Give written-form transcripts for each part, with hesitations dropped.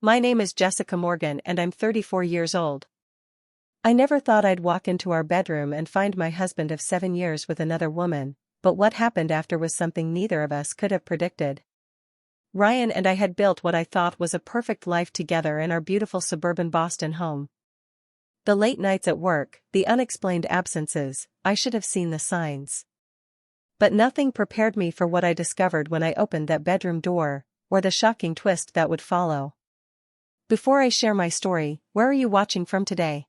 My name is Jessica Morgan and I'm 34 years old. I never thought I'd walk into our bedroom and find my husband of 7 years with another woman, but what happened after was something neither of us could have predicted. Ryan and I had built what I thought was a perfect life together in our beautiful suburban Boston home. The late nights at work, the unexplained absences, I should have seen the signs. But nothing prepared me for what I discovered when I opened that bedroom door, or the shocking twist that would follow. Before I share my story, where are you watching from today?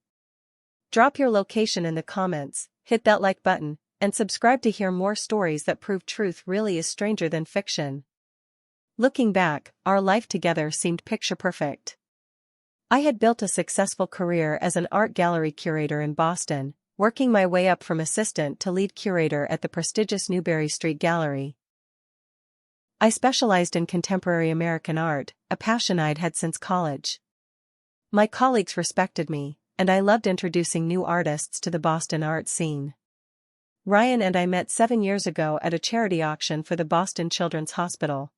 Drop your location in the comments, hit that like button, and subscribe to hear more stories that prove truth really is stranger than fiction. Looking back, our life together seemed picture perfect. I had built a successful career as an art gallery curator in Boston, working my way up from assistant to lead curator at the prestigious Newbury Street Gallery. I specialized in contemporary American art, a passion I'd had since college. My colleagues respected me, and I loved introducing new artists to the Boston art scene. Ryan and I met 7 years ago at a charity auction for the Boston Children's Hospital.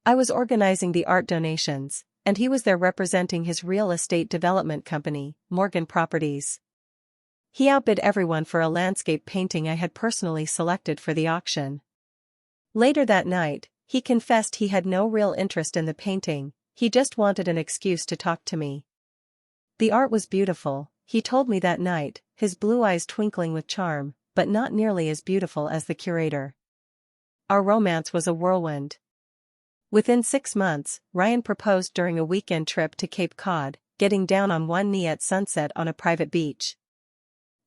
I was organizing the art donations, and he was there representing his real estate development company, Morgan Properties. He outbid everyone for a landscape painting I had personally selected for the auction. Later that night, he confessed he had no real interest in the painting, he just wanted an excuse to talk to me. The art was beautiful, he told me that night, his blue eyes twinkling with charm, but not nearly as beautiful as the curator. Our romance was a whirlwind. Within 6 months, Ryan proposed during a weekend trip to Cape Cod, getting down on one knee at sunset on a private beach.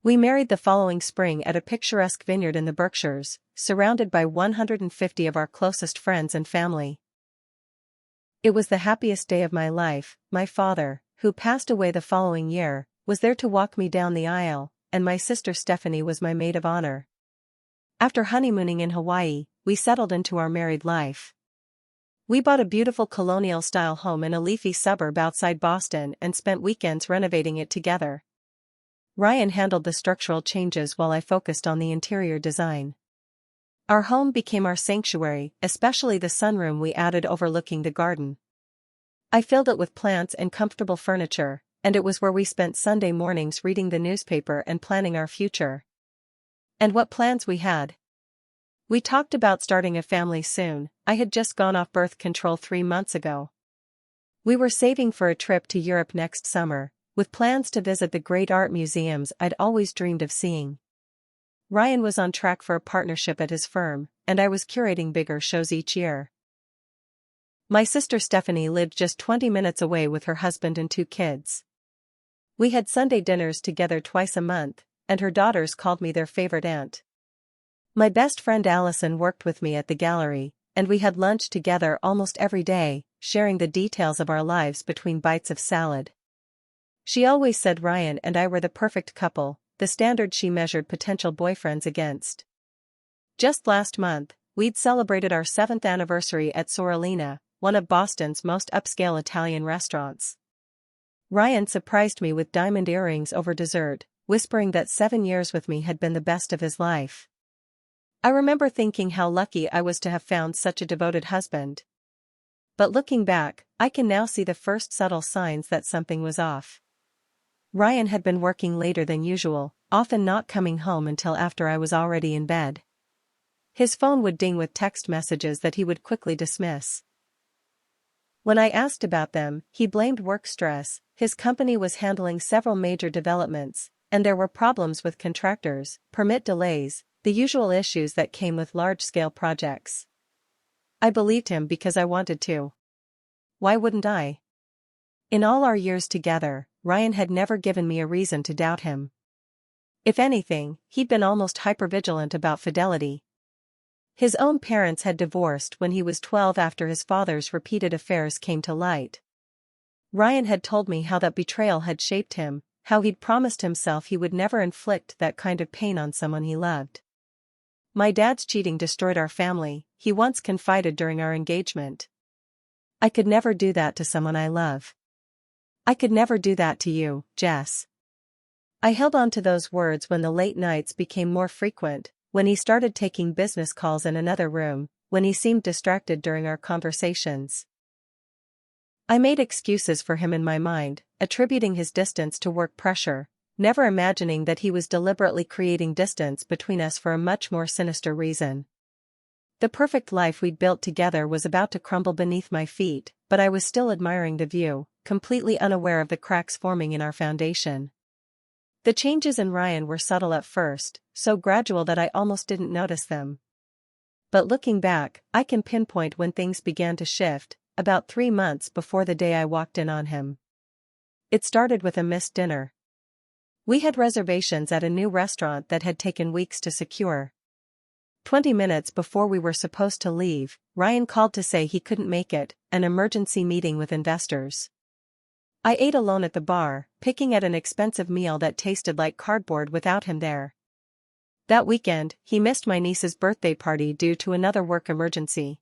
We married the following spring at a picturesque vineyard in the Berkshires, surrounded by 150 of our closest friends and family. It was the happiest day of my life. My father, who passed away the following year, was there to walk me down the aisle, and my sister Stephanie was my maid of honor. After honeymooning in Hawaii, we settled into our married life. We bought a beautiful colonial-style home in a leafy suburb outside Boston and spent weekends renovating it together. Ryan handled the structural changes while I focused on the interior design. Our home became our sanctuary, especially the sunroom we added overlooking the garden. I filled it with plants and comfortable furniture, and it was where we spent Sunday mornings reading the newspaper and planning our future. And what plans we had! We talked about starting a family soon. I had just gone off birth control 3 months ago. We were saving for a trip to Europe next summer, with plans to visit the great art museums I'd always dreamed of seeing. Ryan was on track for a partnership at his firm, and I was curating bigger shows each year. My sister Stephanie lived just 20 minutes away with her husband and 2 kids. We had Sunday dinners together twice a month, and her daughters called me their favorite aunt. My best friend Allison worked with me at the gallery, and we had lunch together almost every day, sharing the details of our lives between bites of salad. She always said Ryan and I were the perfect couple, the standard she measured potential boyfriends against. Just last month, we'd celebrated our 7th anniversary at Sorellina, one of Boston's most upscale Italian restaurants. Ryan surprised me with diamond earrings over dessert, whispering that 7 years with me had been the best of his life. I remember thinking how lucky I was to have found such a devoted husband. But looking back, I can now see the first subtle signs that something was off. Ryan had been working later than usual, often not coming home until after I was already in bed. His phone would ding with text messages that he would quickly dismiss. When I asked about them, he blamed work stress. His company was handling several major developments, and there were problems with contractors, permit delays, the usual issues that came with large-scale projects. I believed him because I wanted to. Why wouldn't I? In all our years together, Ryan had never given me a reason to doubt him. If anything, he'd been almost hypervigilant about fidelity. His own parents had divorced when he was 12 after his father's repeated affairs came to light. Ryan had told me how that betrayal had shaped him, how he'd promised himself he would never inflict that kind of pain on someone he loved. My dad's cheating destroyed our family, he once confided during our engagement. I could never do that to someone I love. I could never do that to you, Jess. I held on to those words when the late nights became more frequent, when he started taking business calls in another room, when he seemed distracted during our conversations. I made excuses for him in my mind, attributing his distance to work pressure, never imagining that he was deliberately creating distance between us for a much more sinister reason. The perfect life we'd built together was about to crumble beneath my feet, but I was still admiring the view, completely unaware of the cracks forming in our foundation. The changes in Ryan were subtle at first, so gradual that I almost didn't notice them. But looking back, I can pinpoint when things began to shift, about 3 months before the day I walked in on him. It started with a missed dinner. We had reservations at a new restaurant that had taken weeks to secure. 20 minutes before we were supposed to leave, Ryan called to say he couldn't make it, an emergency meeting with investors. I ate alone at the bar, picking at an expensive meal that tasted like cardboard without him there. That weekend, he missed my niece's birthday party due to another work emergency.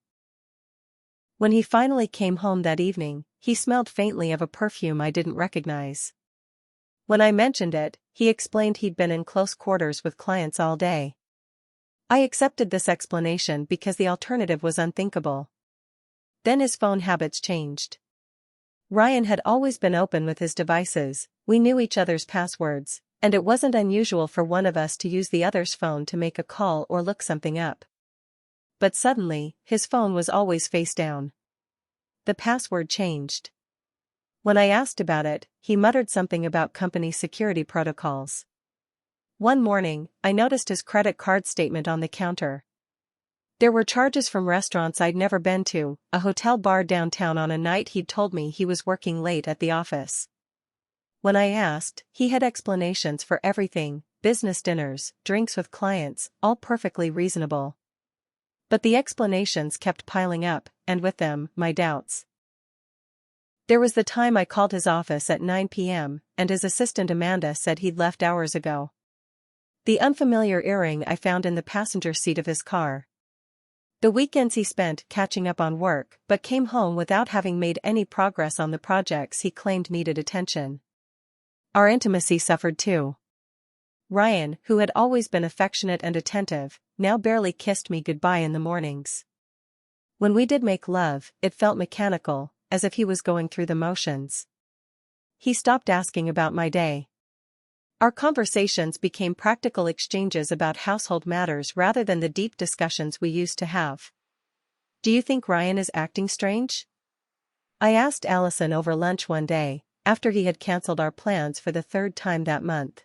When he finally came home that evening, he smelled faintly of a perfume I didn't recognize. When I mentioned it, he explained he'd been in close quarters with clients all day. I accepted this explanation because the alternative was unthinkable. Then his phone habits changed. Ryan had always been open with his devices, we knew each other's passwords, and it wasn't unusual for one of us to use the other's phone to make a call or look something up. But suddenly, his phone was always face down. The password changed. When I asked about it, he muttered something about company security protocols. One morning, I noticed his credit card statement on the counter. There were charges from restaurants I'd never been to, a hotel bar downtown on a night he'd told me he was working late at the office. When I asked, he had explanations for everything, business dinners, drinks with clients, all perfectly reasonable. But the explanations kept piling up, and with them, my doubts. There was the time I called his office at 9 p.m., and his assistant Amanda said he'd left hours ago. The unfamiliar earring I found in the passenger seat of his car. The weekends he spent catching up on work, but came home without having made any progress on the projects he claimed needed attention. Our intimacy suffered too. Ryan, who had always been affectionate and attentive, now barely kissed me goodbye in the mornings. When we did make love, it felt mechanical, as if he was going through the motions. He stopped asking about my day. Our conversations became practical exchanges about household matters rather than the deep discussions we used to have. Do you think Ryan is acting strange? I asked Allison over lunch one day, after he had cancelled our plans for the 3rd time that month.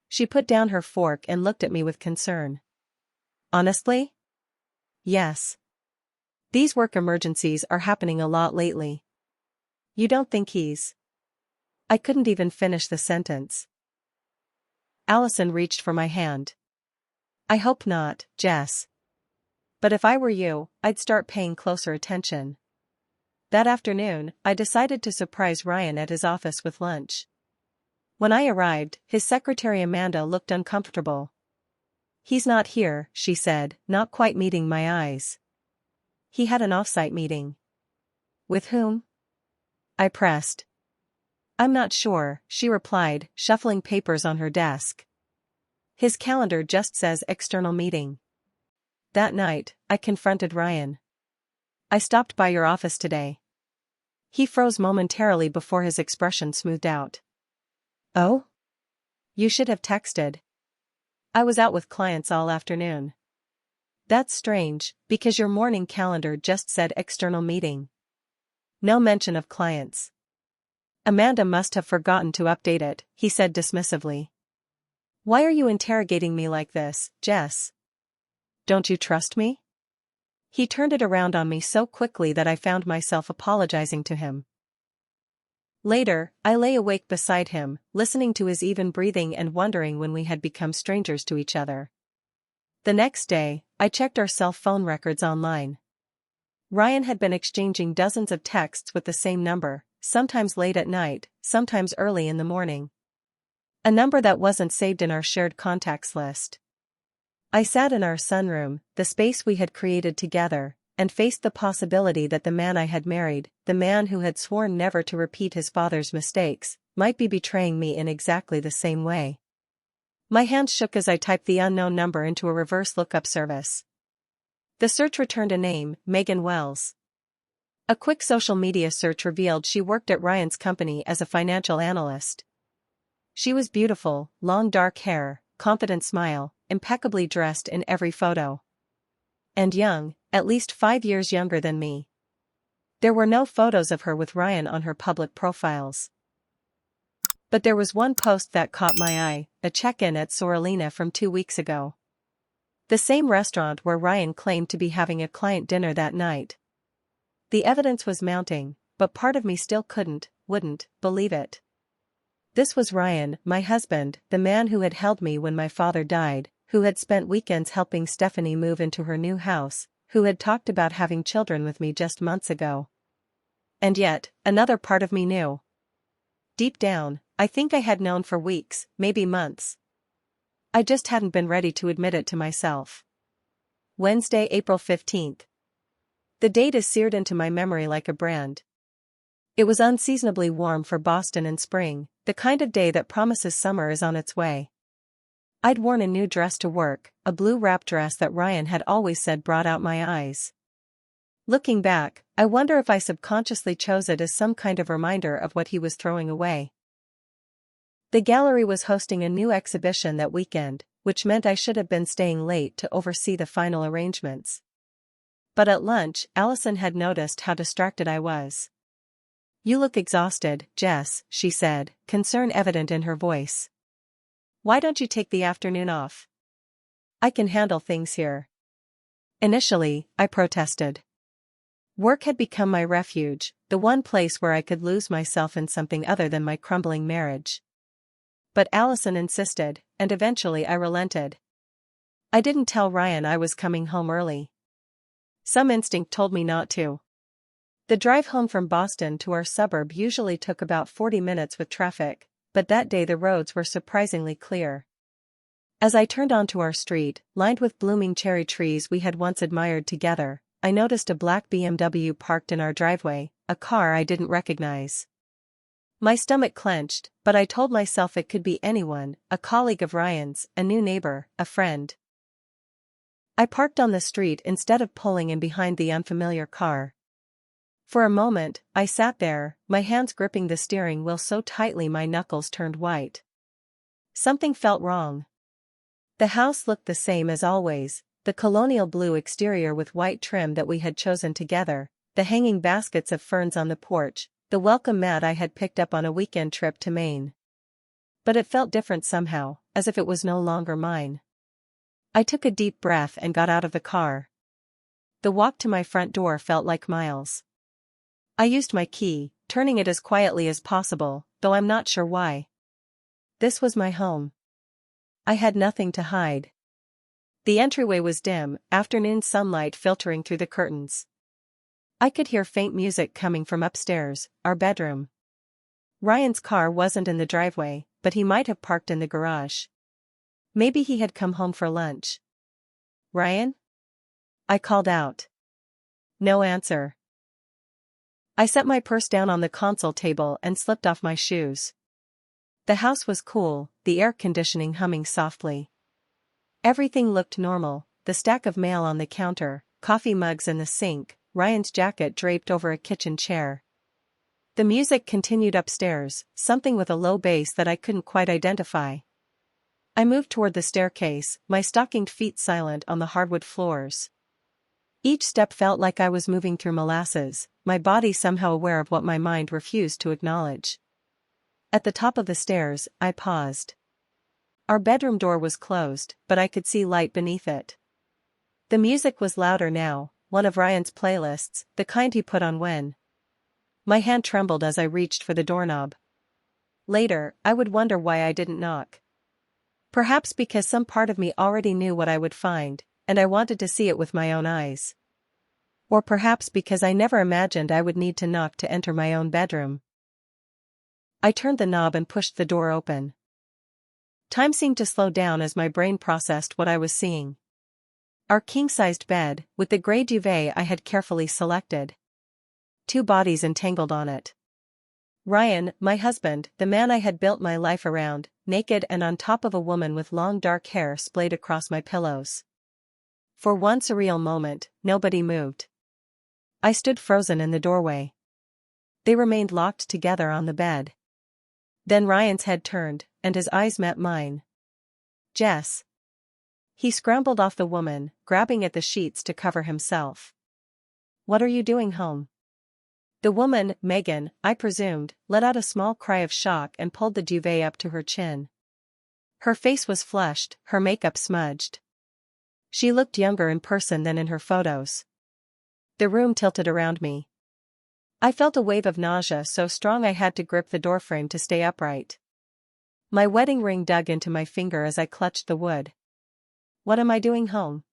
She put down her fork and looked at me with concern. Honestly? Yes. These work emergencies are happening a lot lately. You don't think he's... I couldn't even finish the sentence. Allison reached for my hand. I hope not, Jess. But if I were you, I'd start paying closer attention. That afternoon, I decided to surprise Ryan at his office with lunch. When I arrived, his secretary Amanda looked uncomfortable. He's not here, she said, not quite meeting my eyes. He had an off-site meeting. With whom? I pressed. I'm not sure, she replied, shuffling papers on her desk. His calendar just says external meeting. That night, I confronted Ryan. I stopped by your office today. He froze momentarily before his expression smoothed out. Oh? You should have texted. I was out with clients all afternoon. That's strange, because your morning calendar just said external meeting. No mention of clients. Amanda must have forgotten to update it, he said dismissively. Why are you interrogating me like this, Jess? Don't you trust me? He turned it around on me so quickly that I found myself apologizing to him. Later, I lay awake beside him, listening to his even breathing and wondering when we had become strangers to each other. The next day, I checked our cell phone records online. Ryan had been exchanging dozens of texts with the same number, sometimes late at night, sometimes early in the morning. A number that wasn't saved in our shared contacts list. I sat in our sunroom, the space we had created together, and faced the possibility that the man I had married, the man who had sworn never to repeat his father's mistakes, might be betraying me in exactly the same way. My hands shook as I typed the unknown number into a reverse lookup service. The search returned a name, Megan Wells. A quick social media search revealed she worked at Ryan's company as a financial analyst. She was beautiful, long dark hair, confident smile, impeccably dressed in every photo. And young, at least 5 years younger than me. There were no photos of her with Ryan on her public profiles. But there was one post that caught my eye, a check-in at Sorellina from 2 weeks ago. The same restaurant where Ryan claimed to be having a client dinner that night. The evidence was mounting, but part of me still wouldn't believe it. This was Ryan, my husband, the man who had held me when my father died, who had spent weekends helping Stephanie move into her new house, who had talked about having children with me just months ago. And yet, another part of me knew. Deep down, I think I had known for weeks, maybe months. I just hadn't been ready to admit it to myself. Wednesday, April 15th. The date is seared into my memory like a brand. It was unseasonably warm for Boston in spring, the kind of day that promises summer is on its way. I'd worn a new dress to work, a blue wrap dress that Ryan had always said brought out my eyes. Looking back, I wonder if I subconsciously chose it as some kind of reminder of what he was throwing away. The gallery was hosting a new exhibition that weekend, which meant I should have been staying late to oversee the final arrangements. But at lunch, Allison had noticed how distracted I was. "You look exhausted, Jess," she said, concern evident in her voice. "Why don't you take the afternoon off? I can handle things here." Initially, I protested. Work had become my refuge, the one place where I could lose myself in something other than my crumbling marriage. But Allison insisted, and eventually I relented. I didn't tell Ryan I was coming home early. Some instinct told me not to. The drive home from Boston to our suburb usually took about 40 minutes with traffic, but that day the roads were surprisingly clear. As I turned onto our street, lined with blooming cherry trees we had once admired together, I noticed a black BMW parked in our driveway, a car I didn't recognize. My stomach clenched, but I told myself it could be anyone, a colleague of Ryan's, a new neighbor, a friend. I parked on the street instead of pulling in behind the unfamiliar car. For a moment, I sat there, my hands gripping the steering wheel so tightly my knuckles turned white. Something felt wrong. The house looked the same as always, the colonial blue exterior with white trim that we had chosen together, the hanging baskets of ferns on the porch, the welcome mat I had picked up on a weekend trip to Maine. But it felt different somehow, as if it was no longer mine. I took a deep breath and got out of the car. The walk to my front door felt like miles. I used my key, turning it as quietly as possible, though I'm not sure why. This was my home. I had nothing to hide. The entryway was dim, afternoon sunlight filtering through the curtains. I could hear faint music coming from upstairs, our bedroom. Ryan's car wasn't in the driveway, but he might have parked in the garage. Maybe he had come home for lunch. "Ryan?" I called out. No answer. I set my purse down on the console table and slipped off my shoes. The house was cool, the air conditioning humming softly. Everything looked normal, the stack of mail on the counter, coffee mugs in the sink, Ryan's jacket draped over a kitchen chair. The music continued upstairs, something with a low bass that I couldn't quite identify. I moved toward the staircase, my stockinged feet silent on the hardwood floors. Each step felt like I was moving through molasses, my body somehow aware of what my mind refused to acknowledge. At the top of the stairs, I paused. Our bedroom door was closed, but I could see light beneath it. The music was louder now, one of Ryan's playlists, the kind he put on when. My hand trembled as I reached for the doorknob. Later, I would wonder why I didn't knock. Perhaps because some part of me already knew what I would find, and I wanted to see it with my own eyes. Or perhaps because I never imagined I would need to knock to enter my own bedroom. I turned the knob and pushed the door open. Time seemed to slow down as my brain processed what I was seeing. Our king-sized bed, with the gray duvet I had carefully selected. 2 bodies entangled on it. Ryan, my husband, the man I had built my life around, naked and on top of a woman with long dark hair splayed across my pillows. For one surreal moment, nobody moved. I stood frozen in the doorway. They remained locked together on the bed. Then Ryan's head turned, and his eyes met mine. Jess. He scrambled off the woman, grabbing at the sheets to cover himself. What are you doing home? The woman, Megan, I presumed, let out a small cry of shock and pulled the duvet up to her chin. Her face was flushed, her makeup smudged. She looked younger in person than in her photos. The room tilted around me. I felt a wave of nausea so strong I had to grip the doorframe to stay upright. My wedding ring dug into my finger as I clutched the wood. What am I doing home?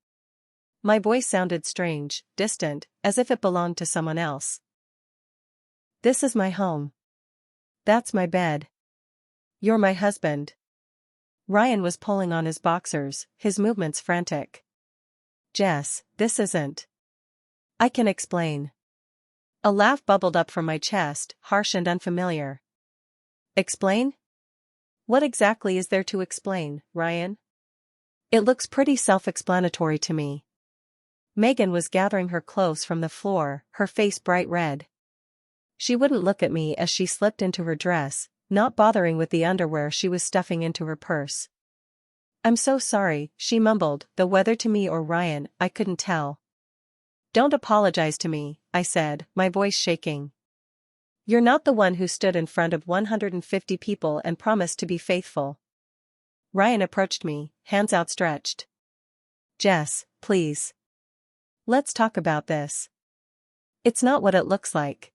My voice sounded strange, distant, as if it belonged to someone else. This is my home. That's my bed. You're my husband. Ryan was pulling on his boxers, his movements frantic. Jess, this isn't. I can explain. A laugh bubbled up from my chest, harsh and unfamiliar. Explain? What exactly is there to explain, Ryan? It looks pretty self-explanatory to me. Megan was gathering her clothes from the floor, her face bright red. She wouldn't look at me as she slipped into her dress, not bothering with the underwear she was stuffing into her purse. I'm so sorry, she mumbled, though whether to me or Ryan, I couldn't tell. Don't apologize to me, I said, my voice shaking. You're not the one who stood in front of 150 people and promised to be faithful. Ryan approached me, hands outstretched. Jess, please. Let's talk about this. It's not what it looks like.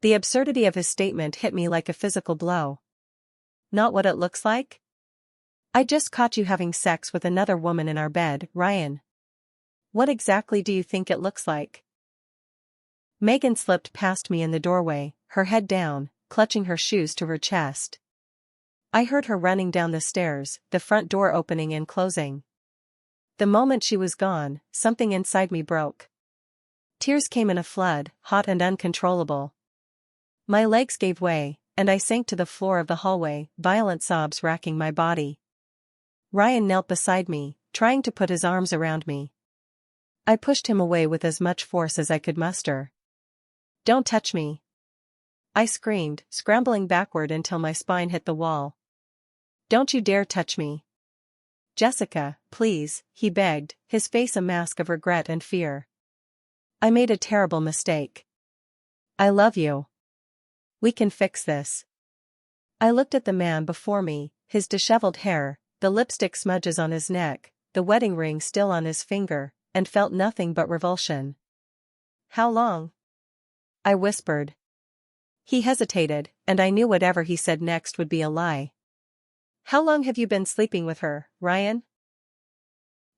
The absurdity of his statement hit me like a physical blow. Not what it looks like? I just caught you having sex with another woman in our bed, Ryan. What exactly do you think it looks like? Megan slipped past me in the doorway, her head down, clutching her shoes to her chest. I heard her running down the stairs, the front door opening and closing. The moment she was gone, something inside me broke. Tears came in a flood, hot and uncontrollable. My legs gave way, and I sank to the floor of the hallway, violent sobs racking my body. Ryan knelt beside me, trying to put his arms around me. I pushed him away with as much force as I could muster. Don't touch me. I screamed, scrambling backward until my spine hit the wall. Don't you dare touch me. Jessica, please, he begged, his face a mask of regret and fear. I made a terrible mistake. I love you. We can fix this. I looked at the man before me, his disheveled hair, the lipstick smudges on his neck, the wedding ring still on his finger, and felt nothing but revulsion. How long? I whispered. He hesitated, and I knew whatever he said next would be a lie. How long have you been sleeping with her, Ryan?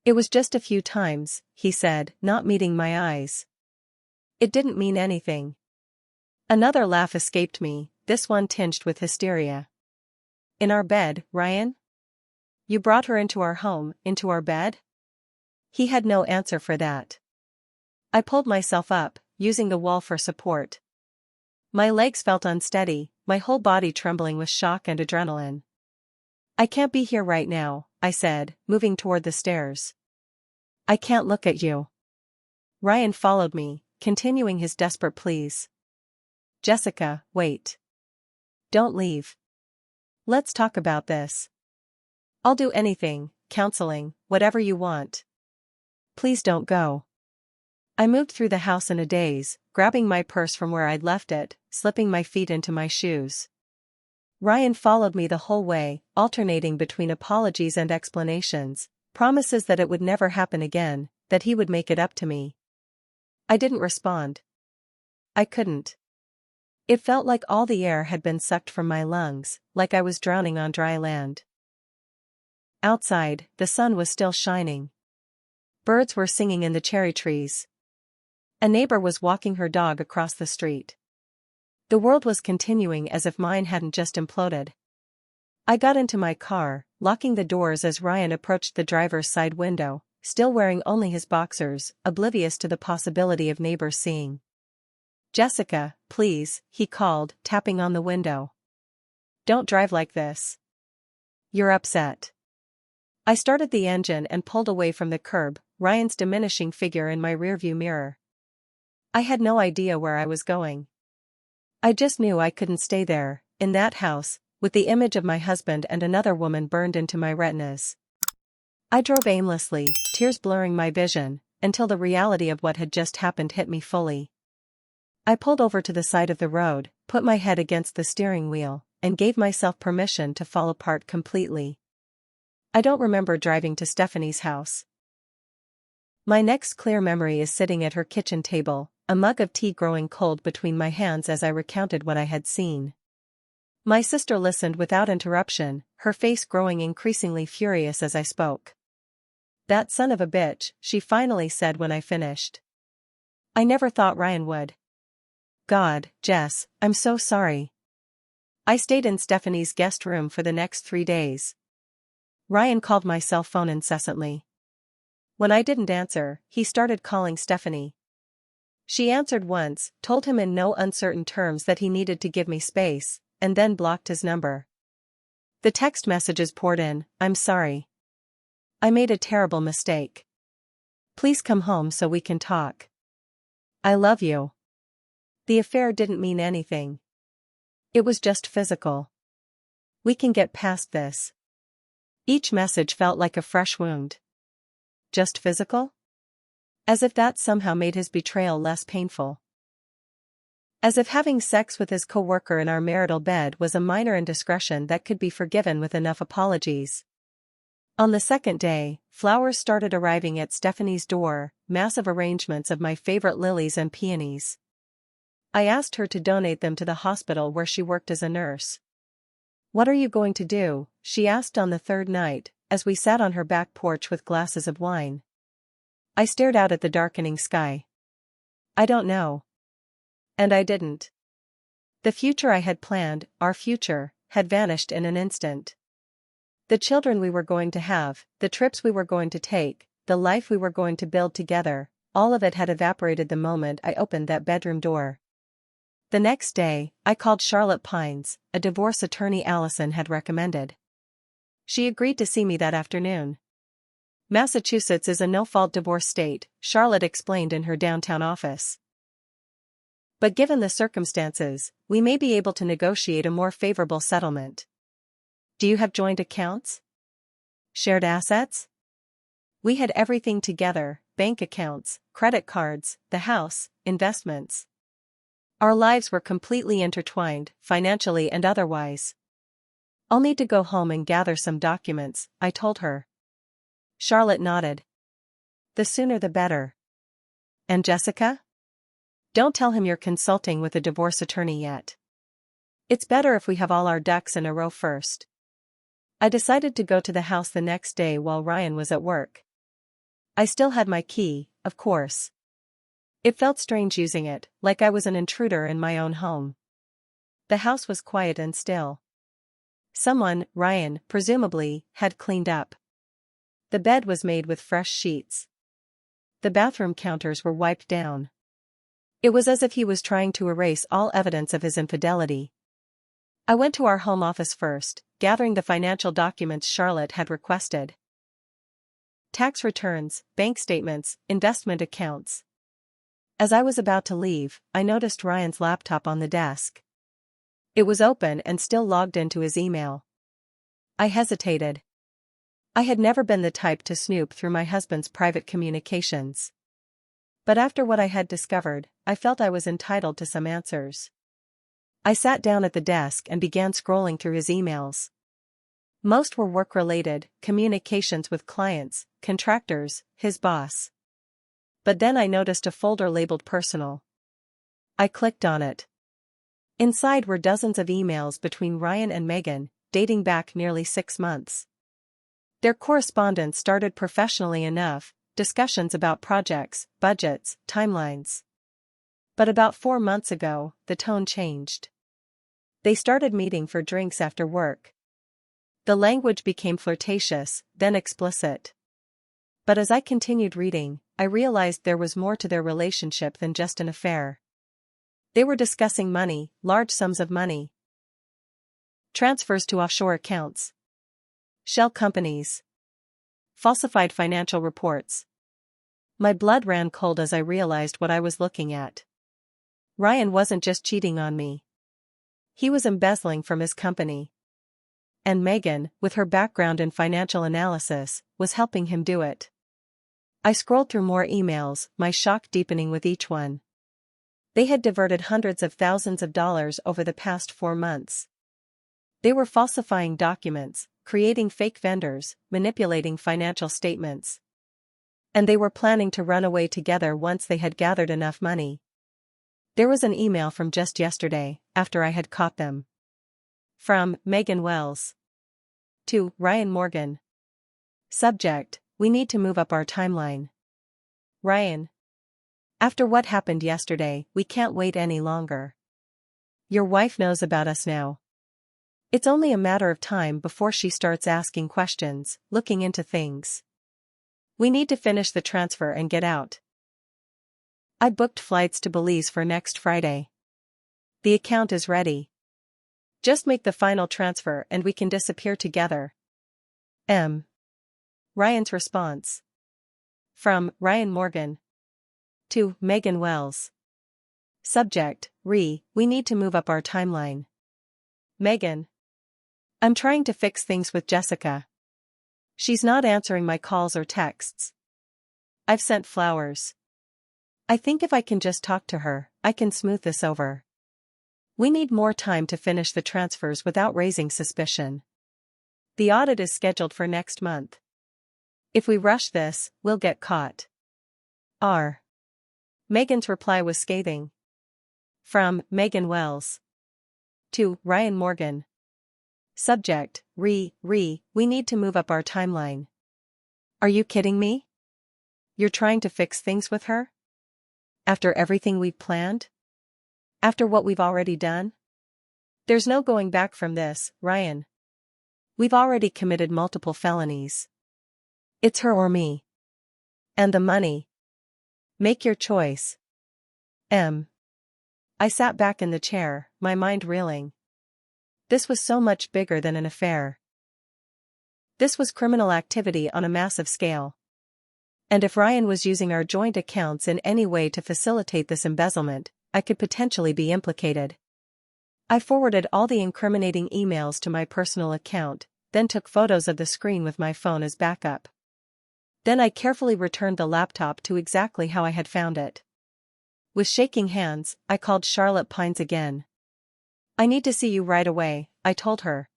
It was just a few times, he said, not meeting my eyes. It didn't mean anything. Another laugh escaped me, this one tinged with hysteria. In our bed, Ryan? You brought her into our home, into our bed? He had no answer for that. I pulled myself up, using the wall for support. My legs felt unsteady, my whole body trembling with shock and adrenaline. I can't be here right now, I said, moving toward the stairs. I can't look at you. Ryan followed me, continuing his desperate pleas. Jessica, wait. Don't leave. Let's talk about this. I'll do anything, counseling, whatever you want. Please don't go. I moved through the house in a daze, grabbing my purse from where I'd left it, slipping my feet into my shoes. Ryan followed me the whole way, alternating between apologies and explanations, promises that it would never happen again, that he would make it up to me. I didn't respond. I couldn't. It felt like all the air had been sucked from my lungs, like I was drowning on dry land. Outside, the sun was still shining. Birds were singing in the cherry trees. A neighbor was walking her dog across the street. The world was continuing as if mine hadn't just imploded. I got into my car, locking the doors as Ryan approached the driver's side window, still wearing only his boxers, oblivious to the possibility of neighbors seeing. Jessica, please, he called, tapping on the window. Don't drive like this. You're upset. I started the engine and pulled away from the curb, Ryan's diminishing figure in my rearview mirror. I had no idea where I was going. I just knew I couldn't stay there, in that house, with the image of my husband and another woman burned into my retinas. I drove aimlessly, tears blurring my vision, until the reality of what had just happened hit me fully. I pulled over to the side of the road, put my head against the steering wheel, and gave myself permission to fall apart completely. I don't remember driving to Stephanie's house. My next clear memory is sitting at her kitchen table, a mug of tea growing cold between my hands as I recounted what I had seen. My sister listened without interruption, her face growing increasingly furious as I spoke. "That son of a bitch," she finally said when I finished. "I never thought Ryan would. God, Jess, I'm so sorry." I stayed in Stephanie's guest room for the next 3 days. Ryan called my cell phone incessantly. When I didn't answer, he started calling Stephanie. She answered once, told him in no uncertain terms that he needed to give me space, and then blocked his number. The text messages poured in, "I'm sorry. I made a terrible mistake. Please come home so we can talk. I love you." The affair didn't mean anything. It was just physical. "We can get past this." Each message felt like a fresh wound. Just physical? As if that somehow made his betrayal less painful. As if having sex with his co-worker in our marital bed was a minor indiscretion that could be forgiven with enough apologies. On the second day, flowers started arriving at Stephanie's door, massive arrangements of my favorite lilies and peonies. I asked her to donate them to the hospital where she worked as a nurse. "What are you going to do?" she asked on the third night, as we sat on her back porch with glasses of wine. I stared out at the darkening sky. "I don't know." And I didn't. The future I had planned, our future, had vanished in an instant. The children we were going to have, the trips we were going to take, the life we were going to build together, all of it had evaporated the moment I opened that bedroom door. The next day, I called Charlotte Pines, a divorce attorney Allison had recommended. She agreed to see me that afternoon. "Massachusetts is a no-fault divorce state," Charlotte explained in her downtown office. "But given the circumstances, we may be able to negotiate a more favorable settlement. Do you have joint accounts? Shared assets?" We had everything together: bank accounts, credit cards, the house, investments. Our lives were completely intertwined, financially and otherwise. "I'll need to go home and gather some documents," I told her. Charlotte nodded. "The sooner the better. And Jessica? Don't tell him you're consulting with a divorce attorney yet. It's better if we have all our ducks in a row first." I decided to go to the house the next day while Ryan was at work. I still had my key, of course. It felt strange using it, like I was an intruder in my own home. The house was quiet and still. Someone, Ryan, presumably, had cleaned up. The bed was made with fresh sheets. The bathroom counters were wiped down. It was as if he was trying to erase all evidence of his infidelity. I went to our home office first, gathering the financial documents Charlotte had requested. Tax returns, bank statements, investment accounts. As I was about to leave, I noticed Ryan's laptop on the desk. It was open and still logged into his email. I hesitated. I had never been the type to snoop through my husband's private communications. But after what I had discovered, I felt I was entitled to some answers. I sat down at the desk and began scrolling through his emails. Most were work-related, communications with clients, contractors, his boss. But then I noticed a folder labeled personal. I clicked on it. Inside were dozens of emails between Ryan and Megan, dating back nearly 6 months. Their correspondence started professionally enough, discussions about projects, budgets, timelines. But about 4 months ago, the tone changed. They started meeting for drinks after work. The language became flirtatious, then explicit. But as I continued reading, I realized there was more to their relationship than just an affair. They were discussing money, large sums of money. Transfers to offshore accounts. Shell companies. Falsified financial reports. My blood ran cold as I realized what I was looking at. Ryan wasn't just cheating on me. He was embezzling from his company. And Megan, with her background in financial analysis, was helping him do it. I scrolled through more emails, my shock deepening with each one. They had diverted hundreds of thousands of dollars over the past 4 months. They were falsifying documents, creating fake vendors, manipulating financial statements. And they were planning to run away together once they had gathered enough money. There was an email from just yesterday, after I had caught them. From Megan Wells. To Ryan Morgan. Subject: We need to move up our timeline. Ryan. After what happened yesterday, we can't wait any longer. Your wife knows about us now. It's only a matter of time before she starts asking questions, looking into things. We need to finish the transfer and get out. I booked flights to Belize for next Friday. The account is ready. Just make the final transfer and we can disappear together. Ryan's response. From Ryan Morgan. To Megan Wells. Subject: we need to move up our timeline. Megan. I'm trying to fix things with Jessica. She's not answering my calls or texts. I've sent flowers. I think if I can just talk to her, I can smooth this over. We need more time to finish the transfers without raising suspicion. The audit is scheduled for next month. If we rush this, we'll get caught. Megan's reply was scathing. From Megan Wells. To Ryan Morgan. Subject: we need to move up our timeline. Are you kidding me? You're trying to fix things with her? After everything we've planned? After what we've already done? There's no going back from this, Ryan. We've already committed multiple felonies. It's her or me. And the money. Make your choice. I sat back in the chair, my mind reeling. This was so much bigger than an affair. This was criminal activity on a massive scale. And if Ryan was using our joint accounts in any way to facilitate this embezzlement, I could potentially be implicated. I forwarded all the incriminating emails to my personal account, then took photos of the screen with my phone as backup. Then I carefully returned the laptop to exactly how I had found it. With shaking hands, I called Charlotte Pines again. I need to see you right away, I told her.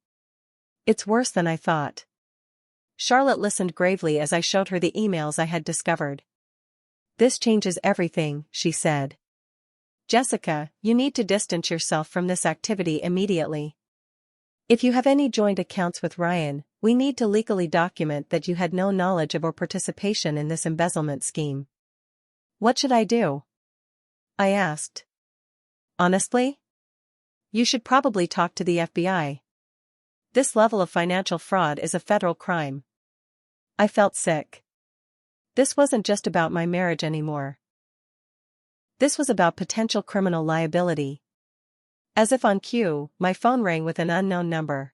It's worse than I thought. Charlotte listened gravely as I showed her the emails I had discovered. This changes everything, she said. Jessica, you need to distance yourself from this activity immediately. If you have any joint accounts with Ryan, we need to legally document that you had no knowledge of or participation in this embezzlement scheme. What should I do? I asked. Honestly? You should probably talk to the FBI. This level of financial fraud is a federal crime. I felt sick. This wasn't just about my marriage anymore. This was about potential criminal liability. As if on cue, my phone rang with an unknown number.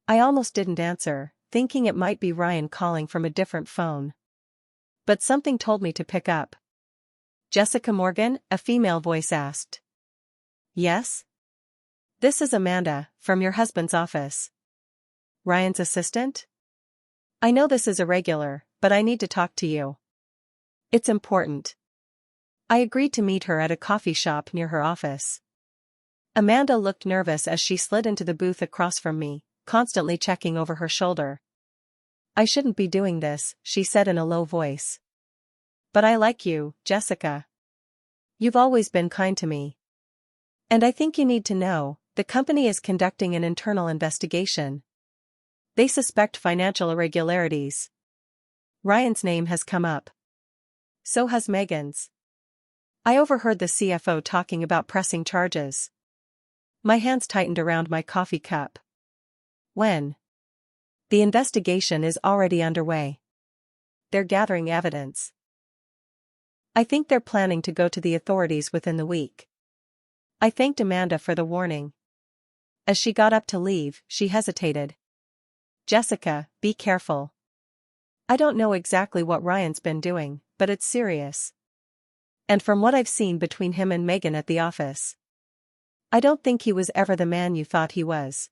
I almost didn't answer, thinking it might be Ryan calling from a different phone. But something told me to pick up. Jessica Morgan, a female voice asked. Yes? This is Amanda, from your husband's office. Ryan's assistant? I know this is irregular, but I need to talk to you. It's important. I agreed to meet her at a coffee shop near her office. Amanda looked nervous as she slid into the booth across from me, constantly checking over her shoulder. I shouldn't be doing this, she said in a low voice. But I like you, Jessica. You've always been kind to me. And I think you need to know, the company is conducting an internal investigation. They suspect financial irregularities. Ryan's name has come up. So has Megan's. I overheard the CFO talking about pressing charges. My hands tightened around my coffee cup. When? The investigation is already underway. They're gathering evidence. I think they're planning to go to the authorities within the week. I thanked Amanda for the warning. As she got up to leave, she hesitated. Jessica, be careful. I don't know exactly what Ryan's been doing, but it's serious. And from what I've seen between him and Megan at the office, I don't think he was ever the man you thought he was.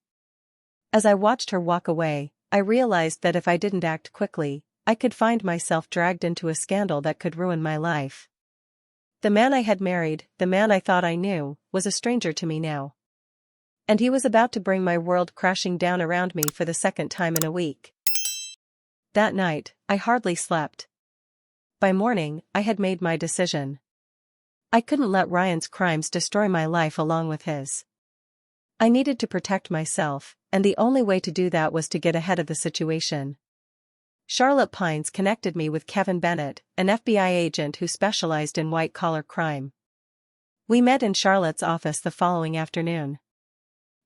As I watched her walk away, I realized that if I didn't act quickly, I could find myself dragged into a scandal that could ruin my life. The man I had married, the man I thought I knew, was a stranger to me now. And he was about to bring my world crashing down around me for the second time in a week. That night, I hardly slept. By morning, I had made my decision. I couldn't let Ryan's crimes destroy my life along with his. I needed to protect myself, and the only way to do that was to get ahead of the situation. Charlotte Pines connected me with Kevin Bennett, an FBI agent who specialized in white-collar crime. We met in Charlotte's office the following afternoon.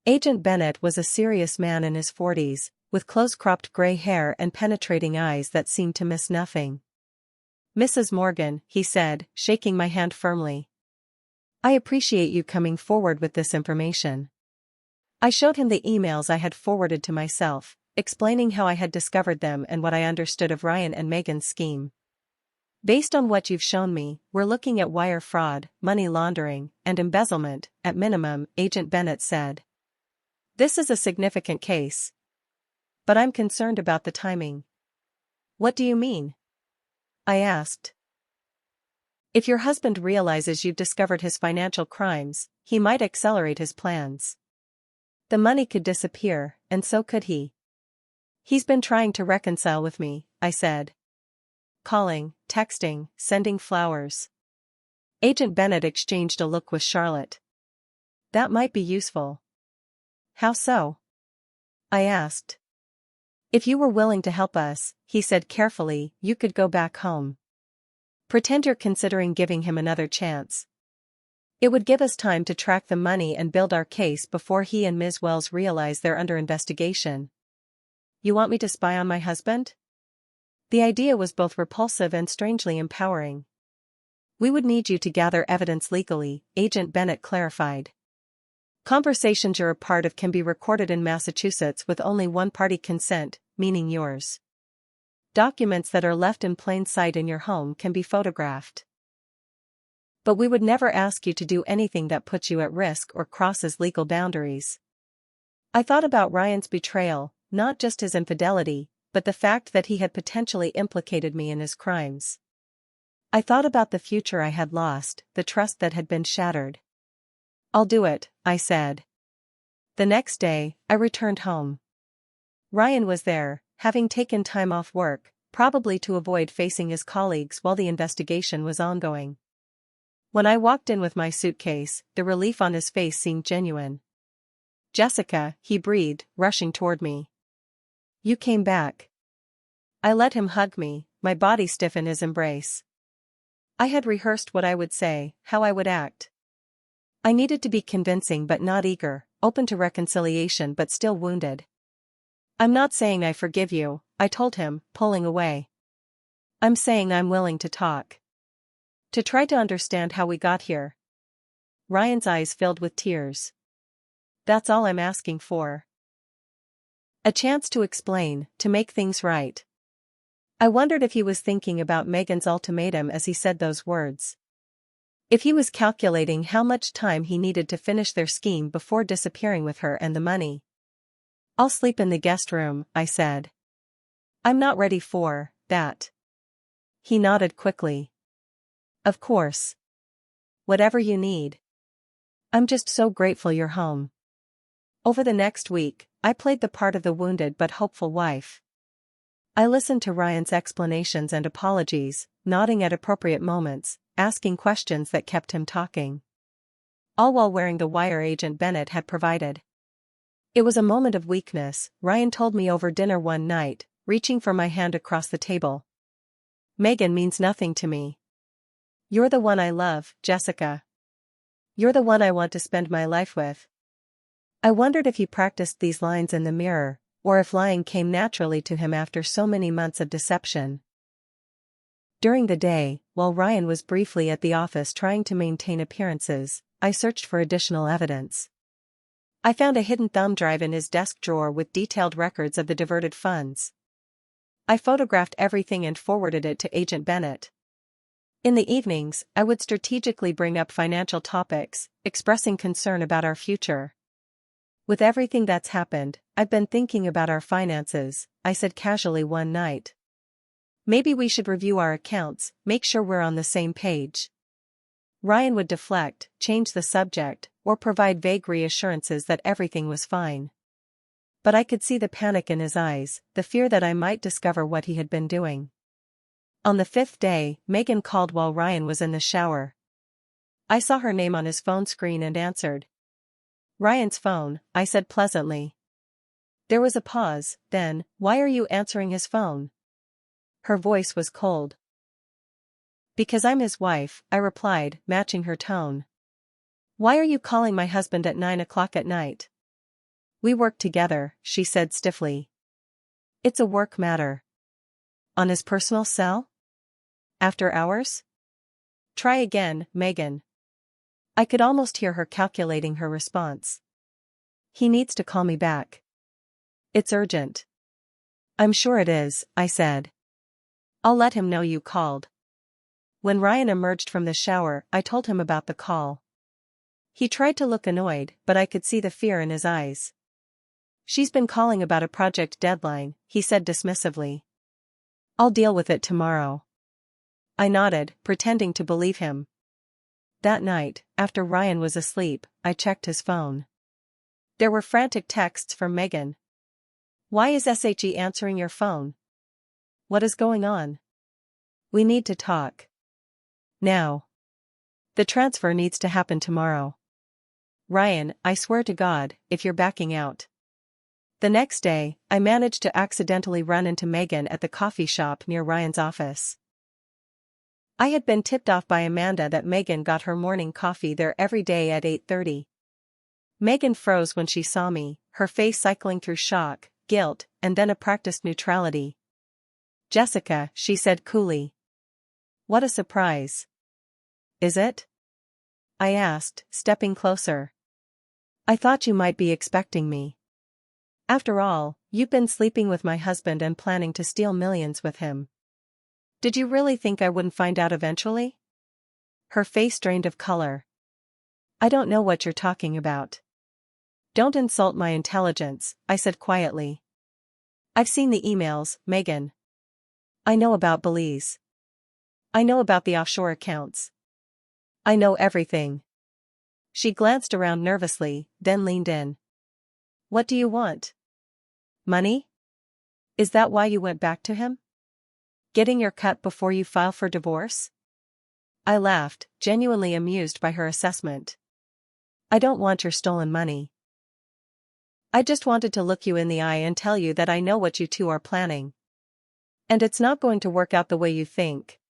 Agent Bennett was a serious man in his 40s, with close-cropped gray hair and penetrating eyes that seemed to miss nothing. "Mrs. Morgan," he said, shaking my hand firmly. "I appreciate you coming forward with this information." I showed him the emails I had forwarded to myself, explaining how I had discovered them and what I understood of Ryan and Megan's scheme. "Based on what you've shown me, we're looking at wire fraud, money laundering, and embezzlement, at minimum," Agent Bennett said. "This is a significant case. But I'm concerned about the timing." "What do you mean?" I asked. "If your husband realizes you've discovered his financial crimes, he might accelerate his plans. The money could disappear, and so could he. He's been trying to reconcile with me," I said. "Calling, texting, sending flowers." Agent Bennett exchanged a look with Charlotte. "That might be useful." "How so?" I asked. "If you were willing to help us," he said carefully, "you could go back home. Pretend you're considering giving him another chance. It would give us time to track the money and build our case before he and Ms. Wells realize they're under investigation." "You want me to spy on my husband?" The idea was both repulsive and strangely empowering. "We would need you to gather evidence legally," Agent Bennett clarified. "Conversations you're a part of can be recorded in Massachusetts with only one-party consent, meaning yours. Documents that are left in plain sight in your home can be photographed. But we would never ask you to do anything that puts you at risk or crosses legal boundaries." I thought about Ryan's betrayal, not just his infidelity, but the fact that he had potentially implicated me in his crimes. I thought about the future I had lost, the trust that had been shattered. "I'll do it," I said. The next day, I returned home. Ryan was there, having taken time off work, probably to avoid facing his colleagues while the investigation was ongoing. When I walked in with my suitcase, the relief on his face seemed genuine. "Jessica," he breathed, rushing toward me. "You came back." I let him hug me, my body stiff in his embrace. I had rehearsed what I would say, how I would act. I needed to be convincing but not eager, open to reconciliation but still wounded. "I'm not saying I forgive you," I told him, pulling away. "I'm saying I'm willing to talk. To try to understand how we got here." Ryan's eyes filled with tears. "That's all I'm asking for. A chance to explain, to make things right." I wondered if he was thinking about Megan's ultimatum as he said those words. If he was calculating how much time he needed to finish their scheme before disappearing with her and the money. "I'll sleep in the guest room," I said. "I'm not ready for that." He nodded quickly. "Of course. Whatever you need. I'm just so grateful you're home." Over the next week, I played the part of the wounded but hopeful wife. I listened to Ryan's explanations and apologies, nodding at appropriate moments, asking questions that kept him talking. All while wearing the wire Agent Bennett had provided. It was a moment of weakness, Ryan told me over dinner one night, reaching for my hand across the table. "Megan means nothing to me. You're the one I love, Jessica. You're the one I want to spend my life with." I wondered if he practiced these lines in the mirror, or if lying came naturally to him after so many months of deception. During the day, while Ryan was briefly at the office trying to maintain appearances, I searched for additional evidence. I found a hidden thumb drive in his desk drawer with detailed records of the diverted funds. I photographed everything and forwarded it to Agent Bennett. In the evenings, I would strategically bring up financial topics, expressing concern about our future. With everything that's happened, I've been thinking about our finances, I said casually one night. Maybe we should review our accounts, make sure we're on the same page. Ryan would deflect, change the subject, or provide vague reassurances that everything was fine. But I could see the panic in his eyes, the fear that I might discover what he had been doing. On the 5th day, Megan called while Ryan was in the shower. I saw her name on his phone screen and answered. Ryan's phone, I said pleasantly. There was a pause, then, why are you answering his phone? Her voice was cold. Because I'm his wife, I replied, matching her tone. Why are you calling my husband at 9 o'clock at night? We work together, she said stiffly. It's a work matter. On his personal cell? After hours? Try again, Megan. I could almost hear her calculating her response. He needs to call me back. It's urgent. I'm sure it is, I said. I'll let him know you called. When Ryan emerged from the shower, I told him about the call. He tried to look annoyed, but I could see the fear in his eyes. She's been calling about a project deadline, he said dismissively. I'll deal with it tomorrow. I nodded, pretending to believe him. That night, after Ryan was asleep, I checked his phone. There were frantic texts from Megan. Why is SHE answering your phone? What is going on? We need to talk. Now. The transfer needs to happen tomorrow. Ryan, I swear to God, if you're backing out. The next day, I managed to accidentally run into Megan at the coffee shop near Ryan's office. I had been tipped off by Amanda that Megan got her morning coffee there every day at 8:30. Megan froze when she saw me, her face cycling through shock, guilt, and then a practiced neutrality. Jessica, she said coolly. What a surprise. Is it? I asked, stepping closer. I thought you might be expecting me. After all, you've been sleeping with my husband and planning to steal millions with him. Did you really think I wouldn't find out eventually? Her face drained of color. I don't know what you're talking about. Don't insult my intelligence, I said quietly. I've seen the emails, Megan. I know about Belize. I know about the offshore accounts. I know everything. She glanced around nervously, then leaned in. What do you want? Money? Is that why you went back to him? Getting your cut before you file for divorce? I laughed, genuinely amused by her assessment. I don't want your stolen money. I just wanted to look you in the eye and tell you that I know what you two are planning. And it's not going to work out the way you think.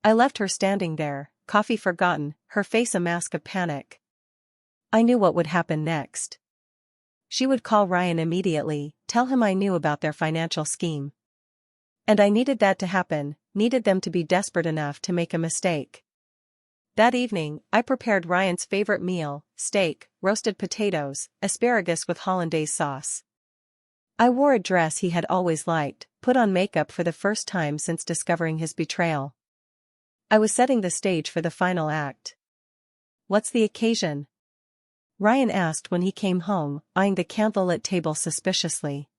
I left her standing there, coffee forgotten, her face a mask of panic. I knew what would happen next. She would call Ryan immediately, tell him I knew about their financial scheme. And I needed that to happen, needed them to be desperate enough to make a mistake. That evening, I prepared Ryan's favorite meal, steak, roasted potatoes, asparagus with hollandaise sauce. I wore a dress he had always liked, put on makeup for the first time since discovering his betrayal. I was setting the stage for the final act. What's the occasion? Ryan asked when he came home, eyeing the candlelit table suspiciously.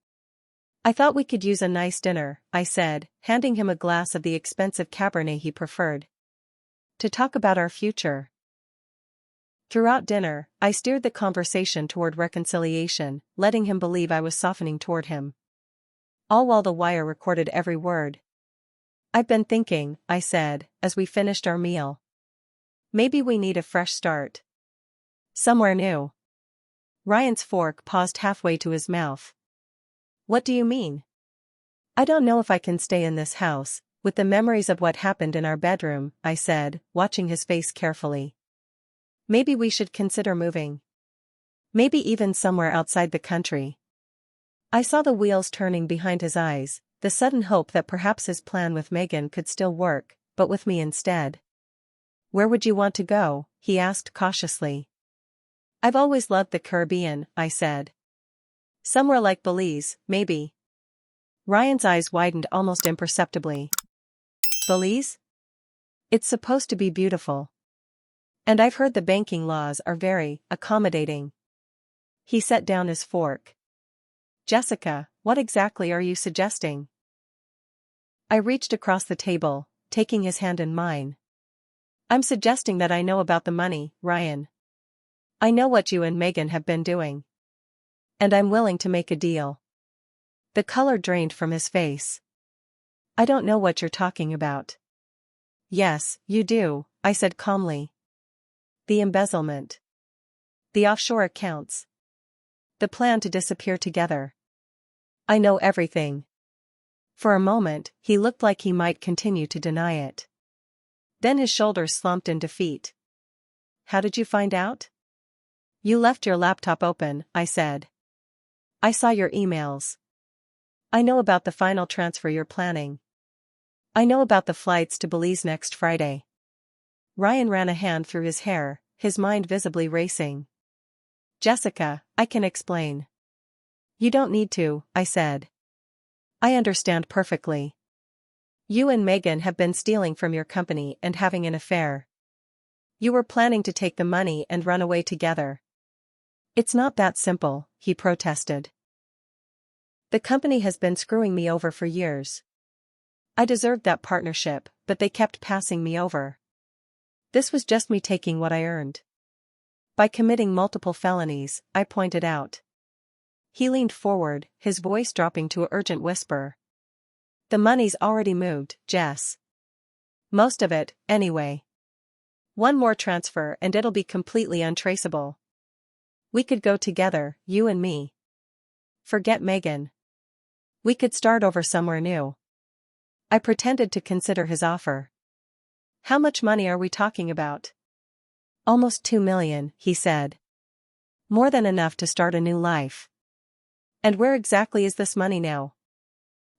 I thought we could use a nice dinner, I said, handing him a glass of the expensive Cabernet he preferred. To talk about our future. Throughout dinner, I steered the conversation toward reconciliation, letting him believe I was softening toward him. All while the wire recorded every word. I've been thinking, I said, as we finished our meal. Maybe we need a fresh start. Somewhere new. Ryan's fork paused halfway to his mouth. What do you mean? I don't know if I can stay in this house, with the memories of what happened in our bedroom, I said, watching his face carefully. Maybe we should consider moving. Maybe even somewhere outside the country. I saw the wheels turning behind his eyes, the sudden hope that perhaps his plan with Megan could still work, but with me instead. Where would you want to go? He asked cautiously. I've always loved the Caribbean, I said. Somewhere like Belize, maybe. Ryan's eyes widened almost imperceptibly. Belize? It's supposed to be beautiful. And I've heard the banking laws are very accommodating. He set down his fork. Jessica, what exactly are you suggesting? I reached across the table, taking his hand in mine. I'm suggesting that I know about the money, Ryan. I know what you and Megan have been doing. And I'm willing to make a deal. The color drained from his face. I don't know what you're talking about. Yes, you do, I said calmly. The embezzlement. The offshore accounts. The plan to disappear together. I know everything. For a moment, he looked like he might continue to deny it. Then his shoulders slumped in defeat. How did you find out? You left your laptop open, I said. I saw your emails. I know about the final transfer you're planning. I know about the flights to Belize next Friday. Ryan ran a hand through his hair, his mind visibly racing. Jessica, I can explain. You don't need to, I said. I understand perfectly. You and Megan have been stealing from your company and having an affair. You were planning to take the money and run away together. It's not that simple, he protested. The company has been screwing me over for years. I deserved that partnership, but they kept passing me over. This was just me taking what I earned. By committing multiple felonies, I pointed out. He leaned forward, his voice dropping to an urgent whisper. The money's already moved, Jess. Most of it, anyway. One more transfer and it'll be completely untraceable. We could go together, you and me. Forget Megan. We could start over somewhere new. I pretended to consider his offer. How much money are we talking about? Almost 2 million, he said. More than enough to start a new life. And where exactly is this money now?